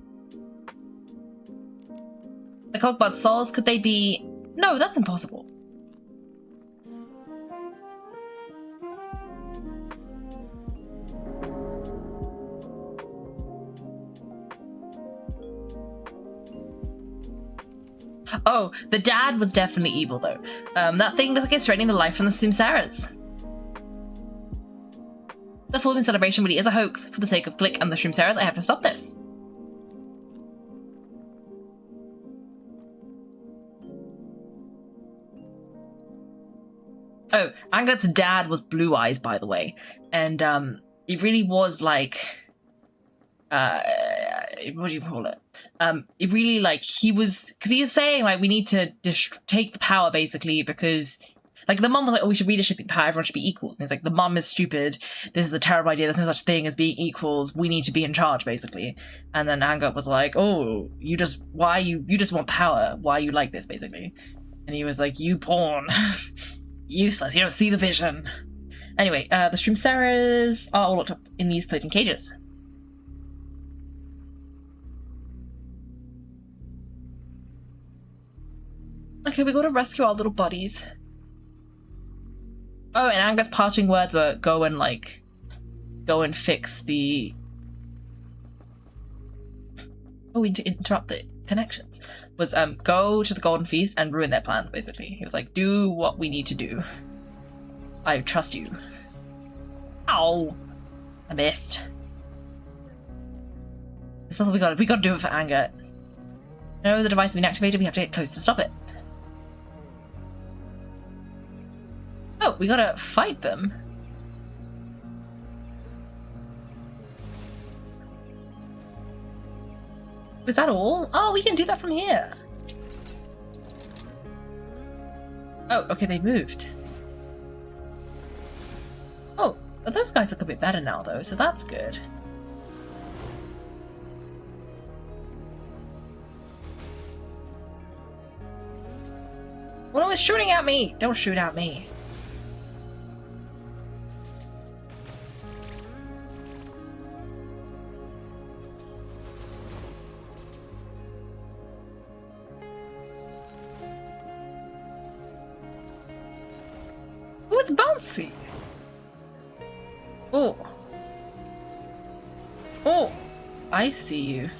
The cogbud souls, could they be... No, that's impossible. Oh, the dad was definitely evil though. That thing was like it's threatening the life from the Simsaras. The full moon celebration really is a hoax. For the sake of Glick and the Shroomsaras, I have to stop this. Oh, Angert's dad was Blue Eyes, by the way. And it really was like... what do you call it? It really like he was... Because he was saying like we need to take the power basically because... Like, the mum was like, oh, we should redistribute power, everyone should be equals. And he's like, the mum is stupid, this is a terrible idea, there's no such thing as being equals, we need to be in charge, basically. And then Angert was like, oh, you just want power, why are you like this, basically? And he was like, you pawn. Useless, you don't see the vision. Anyway, the Shroomsaras are all locked up in these floating cages. Okay, we gotta rescue our little buddies. Oh, and Angert's parting words were go and fix the... Oh, we interrupt the connections. Was go to the Golden Feast and ruin their plans, basically. He was like, do what we need to do. I trust you. Ow! I missed. This is what we gotta do it for Angert. No, the device has been activated, we have to get close to stop it. Oh, we gotta fight them. Was that all? Oh, we can do that from here. Oh, okay, they moved. Oh, those guys look a bit better now, though, so that's good. One was shooting at me! Don't shoot at me. Oh, it's bouncy! Oh. Oh, I see you.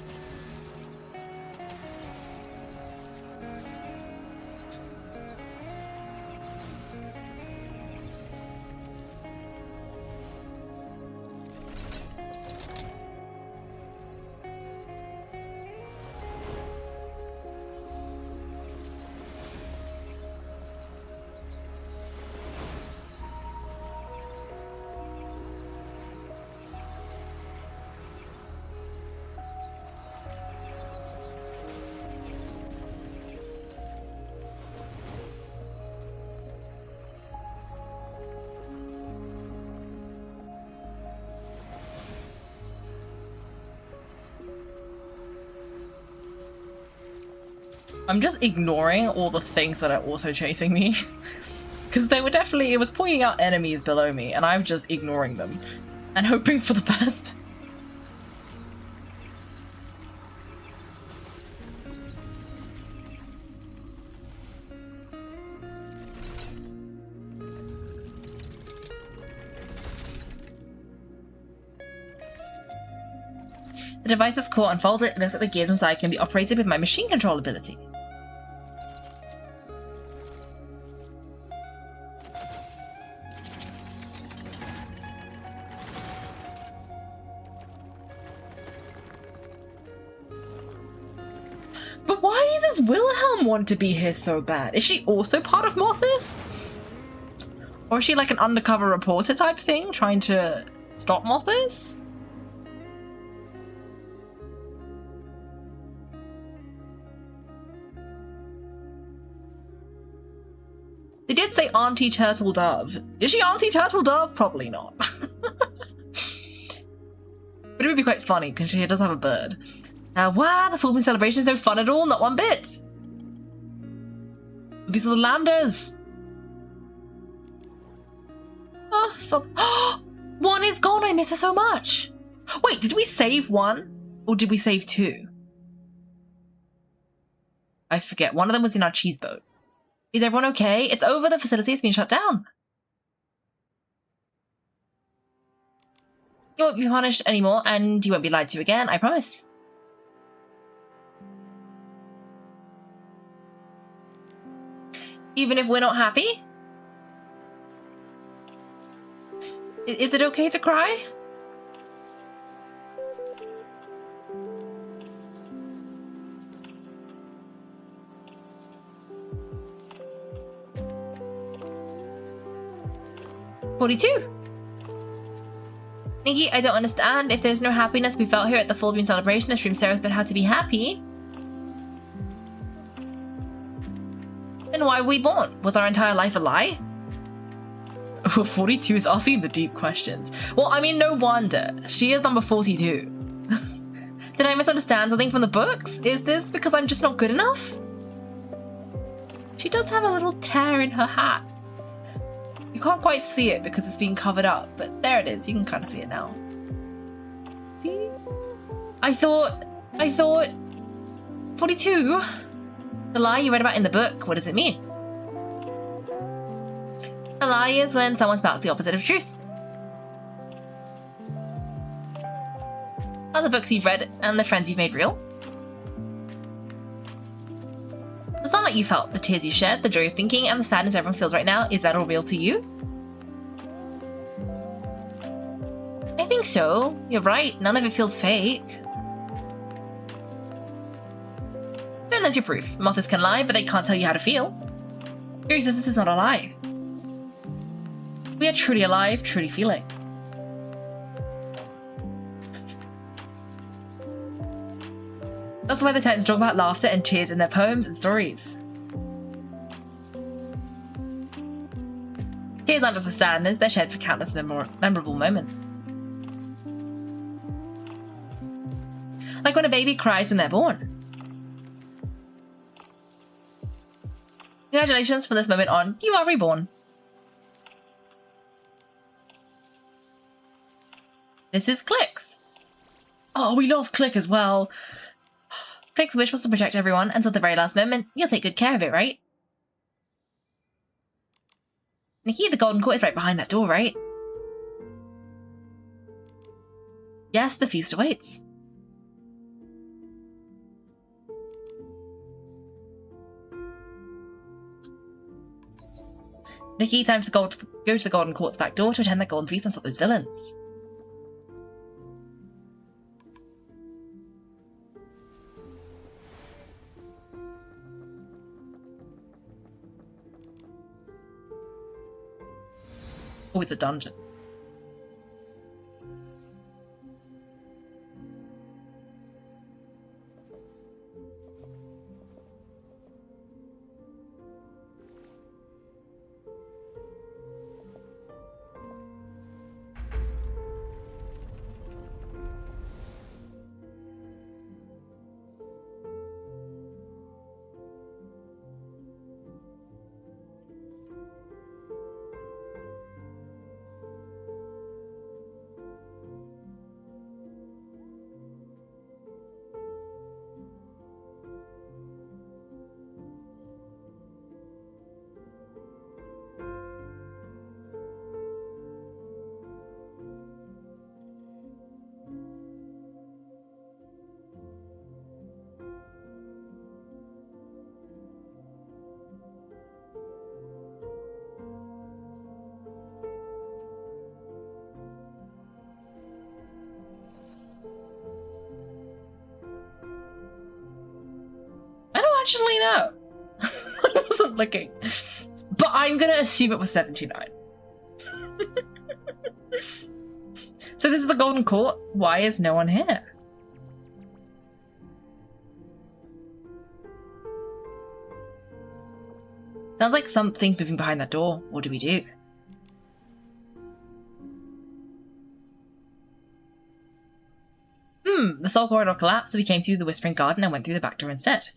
I'm just ignoring all the things that are also chasing me. Because they were definitely, it was pointing out enemies below me, and I'm just ignoring them. And hoping for the best. The device's core unfolded. It looks like the gears inside can be operated with my machine control ability. But why does Wilhelm want to be here so bad? Is she also part of Morthis? Or is she like an undercover reporter type thing, trying to stop Morthis? They did say Auntie Turtle Dove. Is she Auntie Turtle Dove? Probably not. But it would be quite funny, because she does have a bird. Wow, the full moon celebration is no fun at all, not one bit. These are the lambdas. Oh, stop. One is gone, I miss her so much. Wait, did we save one? Or did we save two? I forget, one of them was in our cheese boat. Is everyone okay? It's over, the facility has been shut down. You won't be punished anymore, and you won't be lied to again, I promise. Even if we're not happy? Is it okay to cry? "42. Nikki, I don't understand. If there's no happiness we felt here at the full moon celebration, assume Sarah thought how to be happy. Then why were we born? Was our entire life a lie?" 42 is asking the deep questions. Well, I mean, no wonder. She is number 42. Did I misunderstand something from the books? Is this because I'm just not good enough? She does have a little tear in her hat. You can't quite see it because it's being covered up, but there it is. You can kind of see it now. See? I thought... 42? The lie you read about in the book, what does it mean? A lie is when someone spouts the opposite of truth. Are the books you've read and the friends you've made real? The sunlight you felt, the tears you shed, the joy of thinking, and the sadness everyone feels right now, is that all real to you? I think so. You're right, none of it feels fake. Then there's your proof. Mothers can lie, but they can't tell you how to feel. Your existence is not a lie. We are truly alive, truly feeling. That's why the Titans talk about laughter and tears in their poems and stories. Tears aren't just for sadness, they're shed for countless memorable moments. Like when a baby cries when they're born. Congratulations, from this moment on, you are reborn. This is Click's. Oh, we lost Click as well. Click's wish was to protect everyone until the very last moment. You'll take good care of it, right? Nikki, the golden court is right behind that door, right? Yes, the feast awaits. Nikki, time to go to the golden court's back door to attend the golden feast and stop those villains. With the dungeon. actually know? I wasn't looking. But I'm going to assume it was 79. So this is the Golden Court. Why is no one here? Sounds like something's moving behind that door. What do we do? The soul corridor collapsed, so we came through the Whispering Garden and went through the back door instead.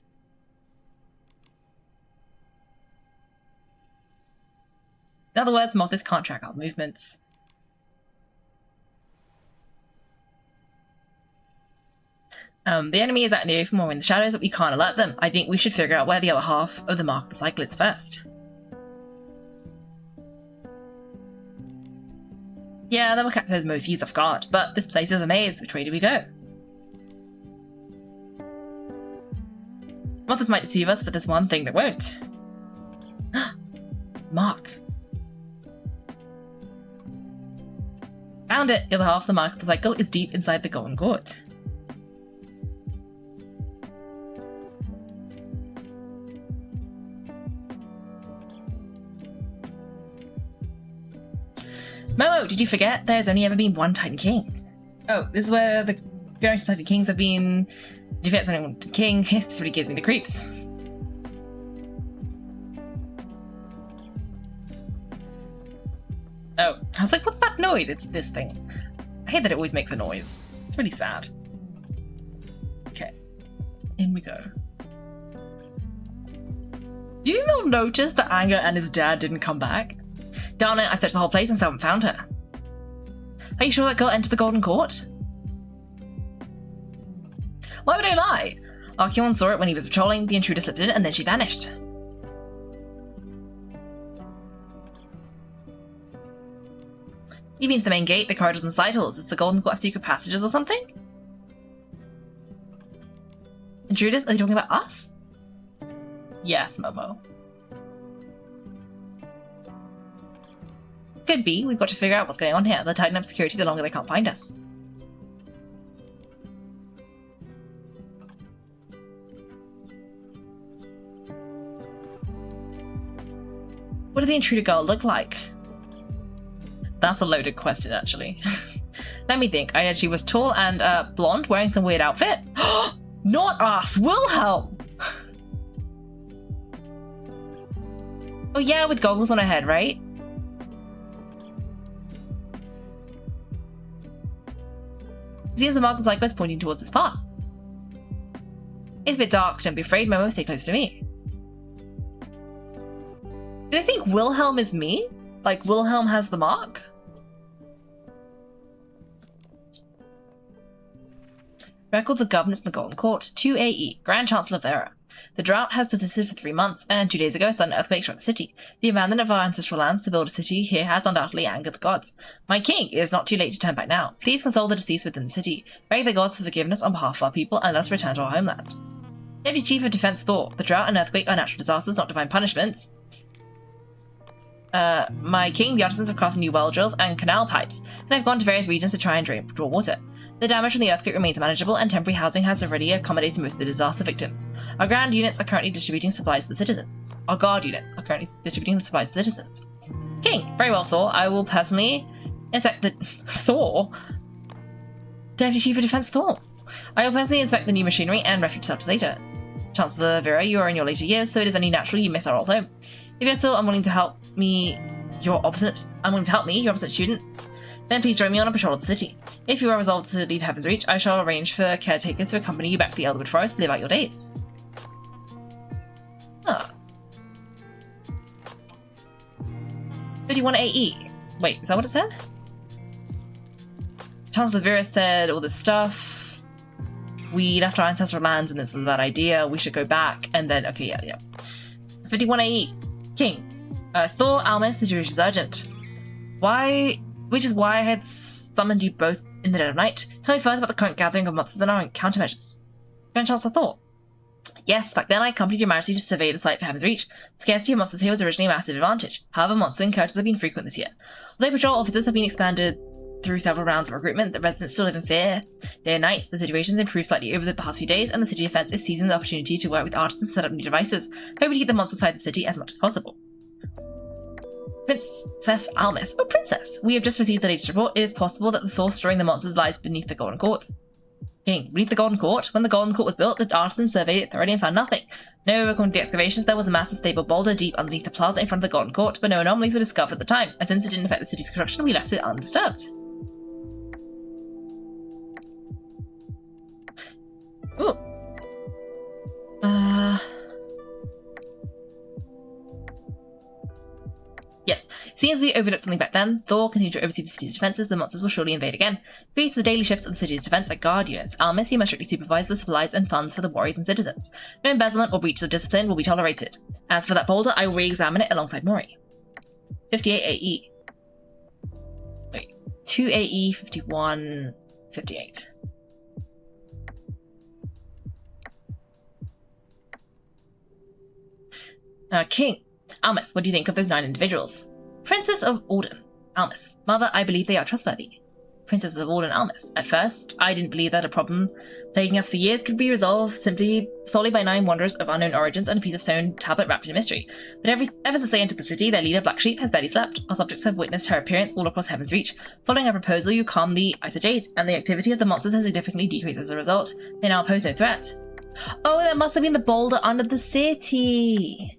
In other words, Mothers can't track our movements. The enemy is out in the open or in the shadows, but we can't alert them. I think we should figure out where the other half of the Mark of the Cycle is first. Yeah, that will catch those Mofis off guard, but this place is a maze. Which way do we go? Mothers might deceive us, but there's one thing that won't. Mark. Found it! The other half of the Mark of the Cycle is deep inside the Golden Court. Momo, did you forget? There's only ever been one Titan King. Oh, this is where the various Titan Kings have been. Did you forget there's only one King? This really gives me the creeps. Oh, I was like, what's that noise? It's this thing. I hate that it always makes a noise. It's really sad. Okay, in we go. You not notice that Angert and his dad didn't come back? Darn it, I've searched the whole place and still haven't found her. Are you sure that girl entered the Golden Court? Why would I lie? Archeon saw it when he was patrolling, the intruder slipped in and then she vanished. You mean to the main gate, the corridors and the side halls? Is the Golden Court have secret passages or something? Intruders? Are they talking about us? Yes, Momo. Could be. We've got to figure out what's going on here. They'll tighten up security the longer they can't find us. What did the intruder girl look like? That's a loaded question, actually. Let me think. I heard she was tall and blonde, wearing some weird outfit. Not us! Wilhelm! Oh yeah, with goggles on her head, right? See as the Mark of the Cycle is pointing towards this path. It's a bit dark, don't be afraid, Momo, stay close to me. Do they think Wilhelm is me? Like Wilhelm has the mark? Records of governance in the Golden Court, 2 AE, Grand Chancellor of the Era. The drought has persisted for 3 months, and 2 days ago a sudden earthquake struck the city. The abandonment of our ancestral lands to build a city here has undoubtedly angered the gods. My king, it is not too late to turn back now. Please console the deceased within the city. Beg the gods for forgiveness on behalf of our people, and let us return to our homeland. Deputy Chief of Defense thought, the drought and earthquake are natural disasters, not divine punishments. My king, the artisans have crafted new well drills and canal pipes, and have gone to various regions to try and draw water. The damage from the earthquake remains manageable, and temporary housing has already accommodated most of the disaster victims. Our guard units are currently distributing supplies to the citizens. King, very well, Thor. I will personally inspect the Thor. Deputy Chief of Defense Thor. I will personally inspect the new machinery and refuge shelters later. Chancellor Vera, you are in your later years, so it is only natural you miss our old home. If you're still unwilling to help me, your obstinate student, then please join me on a patrol of the city. If you are resolved to leave Heaven's Reach, I shall arrange for caretakers to accompany you back to the Elderwood Forest to live out your days. Ah. 51 AE. Wait, is that what it said? Chancellor Vera said all this stuff. We left our ancestral lands and this is a bad idea. We should go back. And then, okay, yeah. 51 AE. King. Thor, Almus, the situation is urgent. Which is why I had summoned you both in the dead of night. Tell me first about the current gathering of monsters and our countermeasures. Grand Chancellor Thor. Yes, back then I accompanied your majesty to survey the site for Heaven's Reach. The scarcity of monsters here was originally a massive advantage. However, monster encounters have been frequent this year. Although patrol officers have been expanded through several rounds of recruitment, the residents still live in fear. Day and night, the situation's improved slightly over the past few days, and the city defense is seizing the opportunity to work with artisans to set up new devices, hoping to keep the monsters inside the city as much as possible. Princess Almis. Oh, Princess! We have just received the latest report. It is possible that the source storing the monsters lies beneath the Golden Court. King, beneath the Golden Court? When the Golden Court was built, the artisans surveyed it thoroughly and found nothing. No, according to the excavations, there was a massive stable boulder deep underneath the plaza in front of the Golden Court, but no anomalies were discovered at the time, and since it didn't affect the city's construction, we left it undisturbed. Ooh. Yes, seeing as we overlooked something back then, Thor continued to oversee the city's defences. The monsters will surely invade again. Increase the daily shifts of the city's defence like guard units. Almis, you must strictly supervise the supplies and funds for the warriors and citizens. No embezzlement or breaches of discipline will be tolerated. As for that boulder, I will re-examine it alongside Mori. 58 AE. Wait, 2 AE, 51, 58. King. Almis, what do you think of those 9 individuals? Princess of Orden. Almis. Mother, I believe they are trustworthy. Princess of Orden. Almis. At first, I didn't believe that a problem plaguing us for years could be resolved solely by 9 wanderers of unknown origins and a piece of stone tablet wrapped in mystery. But ever since they entered the city, their leader, Black Sheep, has barely slept. Our subjects have witnessed her appearance all across Heaven's Reach. Following her proposal, you calmed the Aether Jade, and the activity of the monsters has significantly decreased as a result. They now pose no threat. Oh, that must have been the boulder under the city.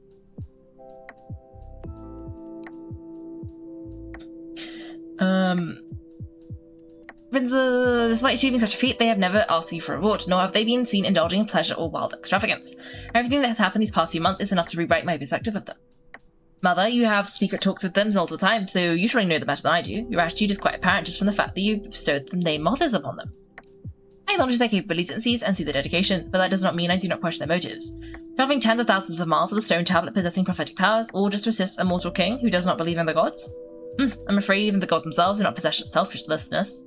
Despite achieving such a feat, they have never asked you for a reward, nor have they been seen indulging in pleasure or wild extravagance. Everything that has happened these past few months is enough to rewrite my perspective of them. Mother, you have secret talks with them all the time, so you surely know them better than I do. Your attitude is quite apparent just from the fact that you bestowed the name Mothers upon them. I acknowledge their capabilities and see their dedication, but that does not mean I do not question their motives. Traveling tens of thousands of miles with a stone tablet possessing prophetic powers, all just to assist a mortal king who does not believe in the gods? I'm afraid even the gods themselves do not possess selfishness.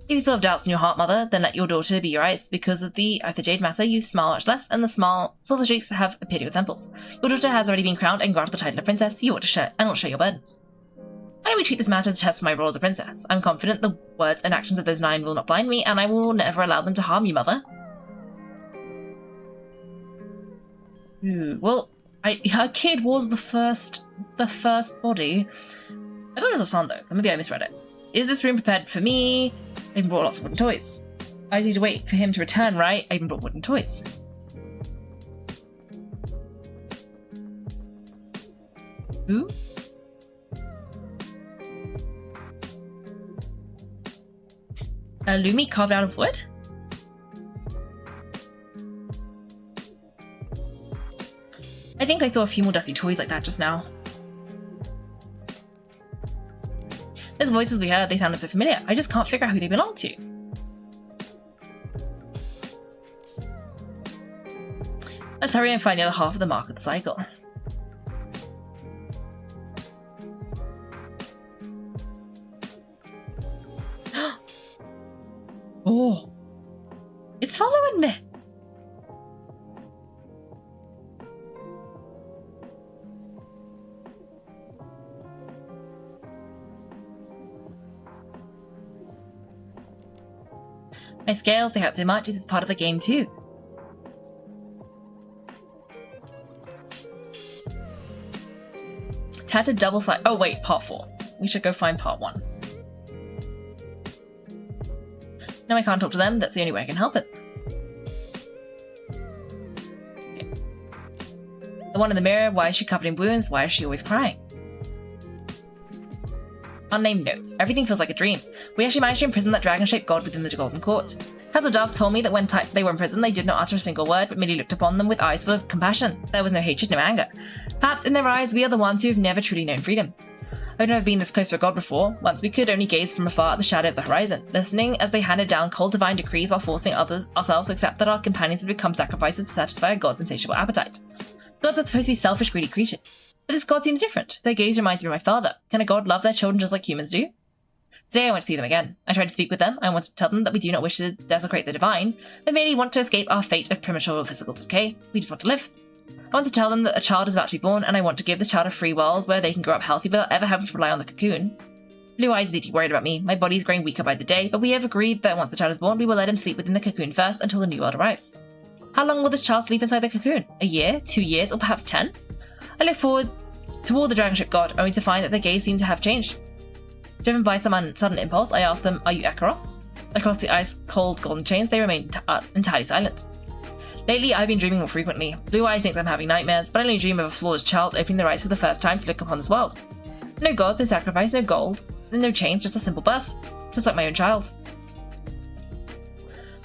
If you still have doubts in your heart, Mother, then let your daughter be your eyes. Because of the Aether Jade matter, you smile much less, and the silver streaks have appeared at your temples. Your daughter has already been crowned and granted the title of princess. You ought to share your burdens. Why don't we treat this matter as a test for my role as a princess? I'm confident the words and actions of those 9 will not blind me, and I will never allow them to harm you, Mother. Well, her kid was the first body. I thought it was a son though, maybe I misread it. Is this room prepared for me? I even brought lots of wooden toys. I just need to wait for him to return, right? I even brought wooden toys. Ooh. A Lumi carved out of wood? I think I saw a few more dusty toys like that just now. Those voices we heard, they sounded so familiar. I just can't figure out who they belong to. Let's hurry and find the other half of the mark of the cycle. Oh, it's following me. My scales, they hurt so much, this is part of the game too. Tattered double side. Oh wait, part 4. We should go find part 1. No, I can't talk to them, that's the only way I can help it. Okay. The one in the mirror, why is she covered in wounds? Why is she always crying? Unnamed notes. Everything feels like a dream. We actually managed to imprison that dragon-shaped god within the Golden Court. Hazeldove told me that when they were in prison, they did not utter a single word, but merely looked upon them with eyes full of compassion. There was no hatred, no anger. Perhaps in their eyes, we are the ones who have never truly known freedom. I've never been this close to a god before. Once we could only gaze from afar at the shadow of the horizon, listening as they handed down cold divine decrees while forcing ourselves to accept that our companions would become sacrifices to satisfy a god's insatiable appetite. Gods are supposed to be selfish, greedy creatures. But this god seems different. Their gaze reminds me of my father. Can a god love their children just like humans do? Today I want to see them again. I tried to speak with them. I want to tell them that we do not wish to desecrate the divine, but merely want to escape our fate of premature physical decay. We just want to live. I want to tell them that a child is about to be born, and I want to give this child a free world where they can grow up healthy without ever having to rely on the cocoon. Blue Eyes is deeply worried about me. My body is growing weaker by the day, but we have agreed that once the child is born, we will let him sleep within the cocoon first until the new world arrives. How long will this child sleep inside the cocoon? A year? 2 years? Or perhaps 10? I look forward toward the dragon ship god, only to find that their gaze seems to have changed. Driven by some sudden impulse, I ask them, "Are you Ekaros?" Across the ice-cold golden chains, they remain entirely silent. Lately, I've been dreaming more frequently. Blue Eyes thinks I'm having nightmares, but I only dream of a flawless child opening their eyes for the first time to look upon this world. No gods, no sacrifice, no gold, no chains, just a simple birth. Just like my own child.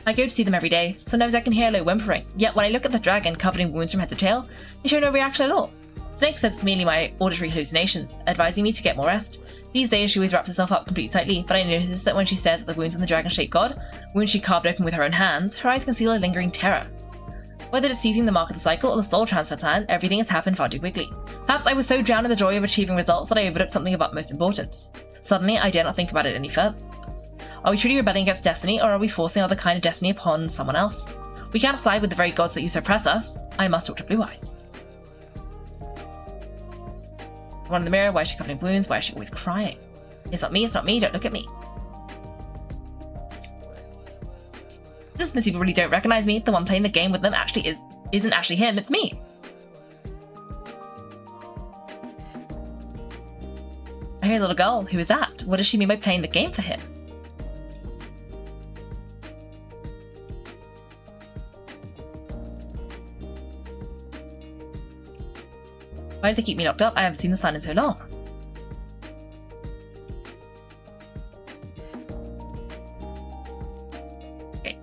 I go to see them every day. Sometimes I can hear a low whimpering, yet when I look at the dragon covered in wounds from head to tail, they show no reaction at all. Snake says it's mainly my auditory hallucinations, advising me to get more rest. These days she always wraps herself up completely tightly, but I notice that when she stares at the wounds on the dragon-shaped god, wounds she carved open with her own hands, her eyes conceal a lingering terror. Whether it's seizing the mark of the cycle or the soul transfer plan, everything has happened far too quickly. Perhaps I was so drowned in the joy of achieving results that I overlooked something of utmost importance. Suddenly, I dare not think about it any further. Are we truly rebelling against destiny, or are we forcing another kind of destiny upon someone else? We can't side with the very gods that used to oppress us. I must talk to Blue Eyes. One in the mirror, why is she covered in wounds? Why is she always crying? It's not me, don't look at me. These people really don't recognize me. The one playing the game with them isn't actually him, it's me. I hear a little girl. Who is that? What does she mean by playing the game for him? Why did they keep me locked up? I haven't seen the sun in so long. Okay.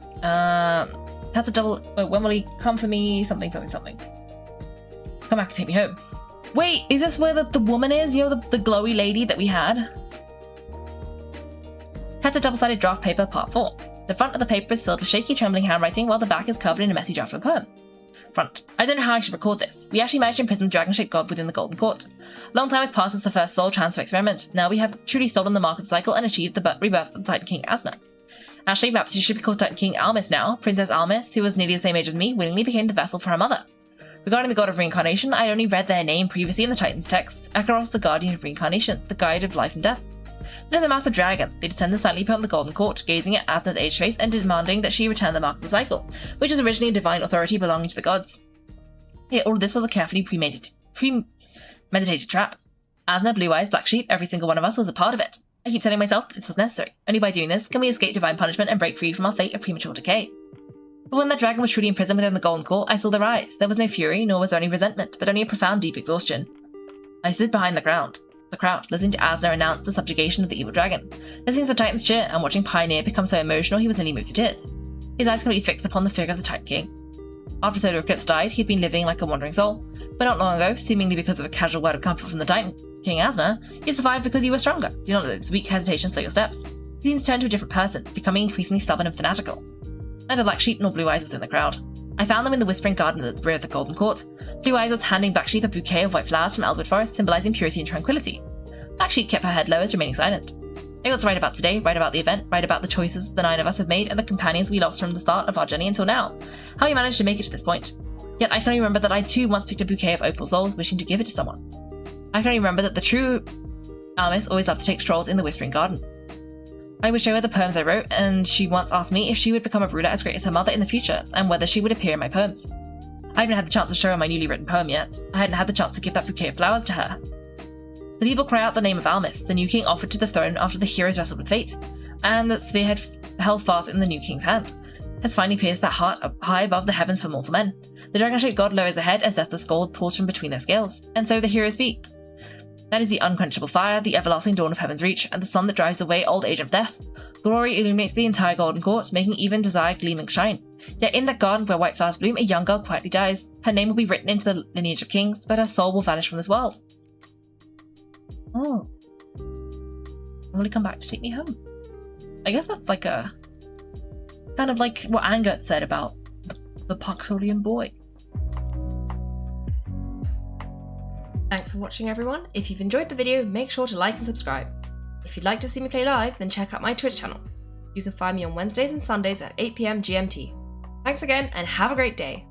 That's a double. When will he come for me? Something. Come back and take me home. Wait, is this where the woman is? You know, the glowy lady that we had? That's a double-sided draft paper, part 4. The front of the paper is filled with shaky, trembling handwriting, while the back is covered in a messy draft of a poem. Front. I don't know how I should record this. We actually managed to imprison the dragon-shaped god within the Golden Court. A long time has passed since the first soul transfer experiment. Now we have truly stolen the mark of the cycle and achieved the rebirth of the Titan King Asna. Actually, perhaps you should be called Titan King Almis now. Princess Almis, who was nearly the same age as me, willingly became the vessel for her mother. Regarding the god of reincarnation, I had only read their name previously in the Titan's texts. Ekaros, the guardian of reincarnation, the guide of life and death. It is a massive dragon. They descended silently upon the Golden Court, gazing at Asna's aged face and demanding that she return the mark of the cycle, which is originally a divine authority belonging to the gods. Yet all of this was a carefully premeditated trap. Asna, Blue Eyes, Black Sheep, every single one of us was a part of it. I keep telling myself that this was necessary. Only by doing this can we escape divine punishment and break free from our fate of premature decay. But when that dragon was truly imprisoned within the Golden Court, I saw their eyes. There was no fury, nor was there any resentment, but only a profound, deep exhaustion. I stood behind the crowd, listening to Asna announce the subjugation of the evil dragon, listening to the Titans cheer, and watching Pioneer become so emotional he was nearly moved to tears. His eyes completely fixed upon the figure of the Titan King. After Solar Eclipse died, he'd been living like a wandering soul, but not long ago, seemingly because of a casual word of comfort from the Titan King Asna, you survived because you were stronger. Do not let this weak hesitation slow your steps. He seems to turn to a different person, becoming increasingly stubborn and fanatical. Neither Black Sheep nor Blue Eyes was in the crowd. I found them in the Whispering Garden at the rear of the Golden Court. Blue Eyes was handing Black Sheep a bouquet of white flowers from Elwood Forest, symbolizing purity and tranquility. Black Sheep kept her head low as remaining silent. I got to write about today, write about the event, write about the choices the 9 of us have made and the companions we lost from the start of our journey until now. How we managed to make it to this point. Yet I can only remember that I too once picked a bouquet of opal souls, wishing to give it to someone. I can only remember that the true Almis always loved to take strolls in the Whispering Garden. I would show her the poems I wrote, and she once asked me if she would become a ruler as great as her mother in the future, and whether she would appear in my poems. I haven't had the chance to show her my newly written poem yet. I hadn't had the chance to give that bouquet of flowers to her. The people cry out the name of Almis, the new king offered to the throne after the heroes wrestled with fate, and that spearhead held fast in the new king's hand has finally pierced that heart up high above the heavens for mortal men. The dragon-shaped god lowers a head as deathless gold pours from between their scales, and so the heroes speak. That is the unquenchable fire, the everlasting dawn of heaven's reach, and the sun that drives away old age of death. Glory illuminates the entire Golden Court, making even desire gleam and shine. Yet in that garden where white flowers bloom, a young girl quietly dies. Her name will be written into the lineage of kings, but her soul will vanish from this world. Oh. Will he come back to take me home? I guess that's like a... kind of like what Angert said about the Paxolian boy. Thanks for watching everyone. If you've enjoyed the video, make sure to like and subscribe. If you'd like to see me play live, then check out my Twitch channel. You can find me on Wednesdays and Sundays at 8 PM GMT. Thanks again and have a great day.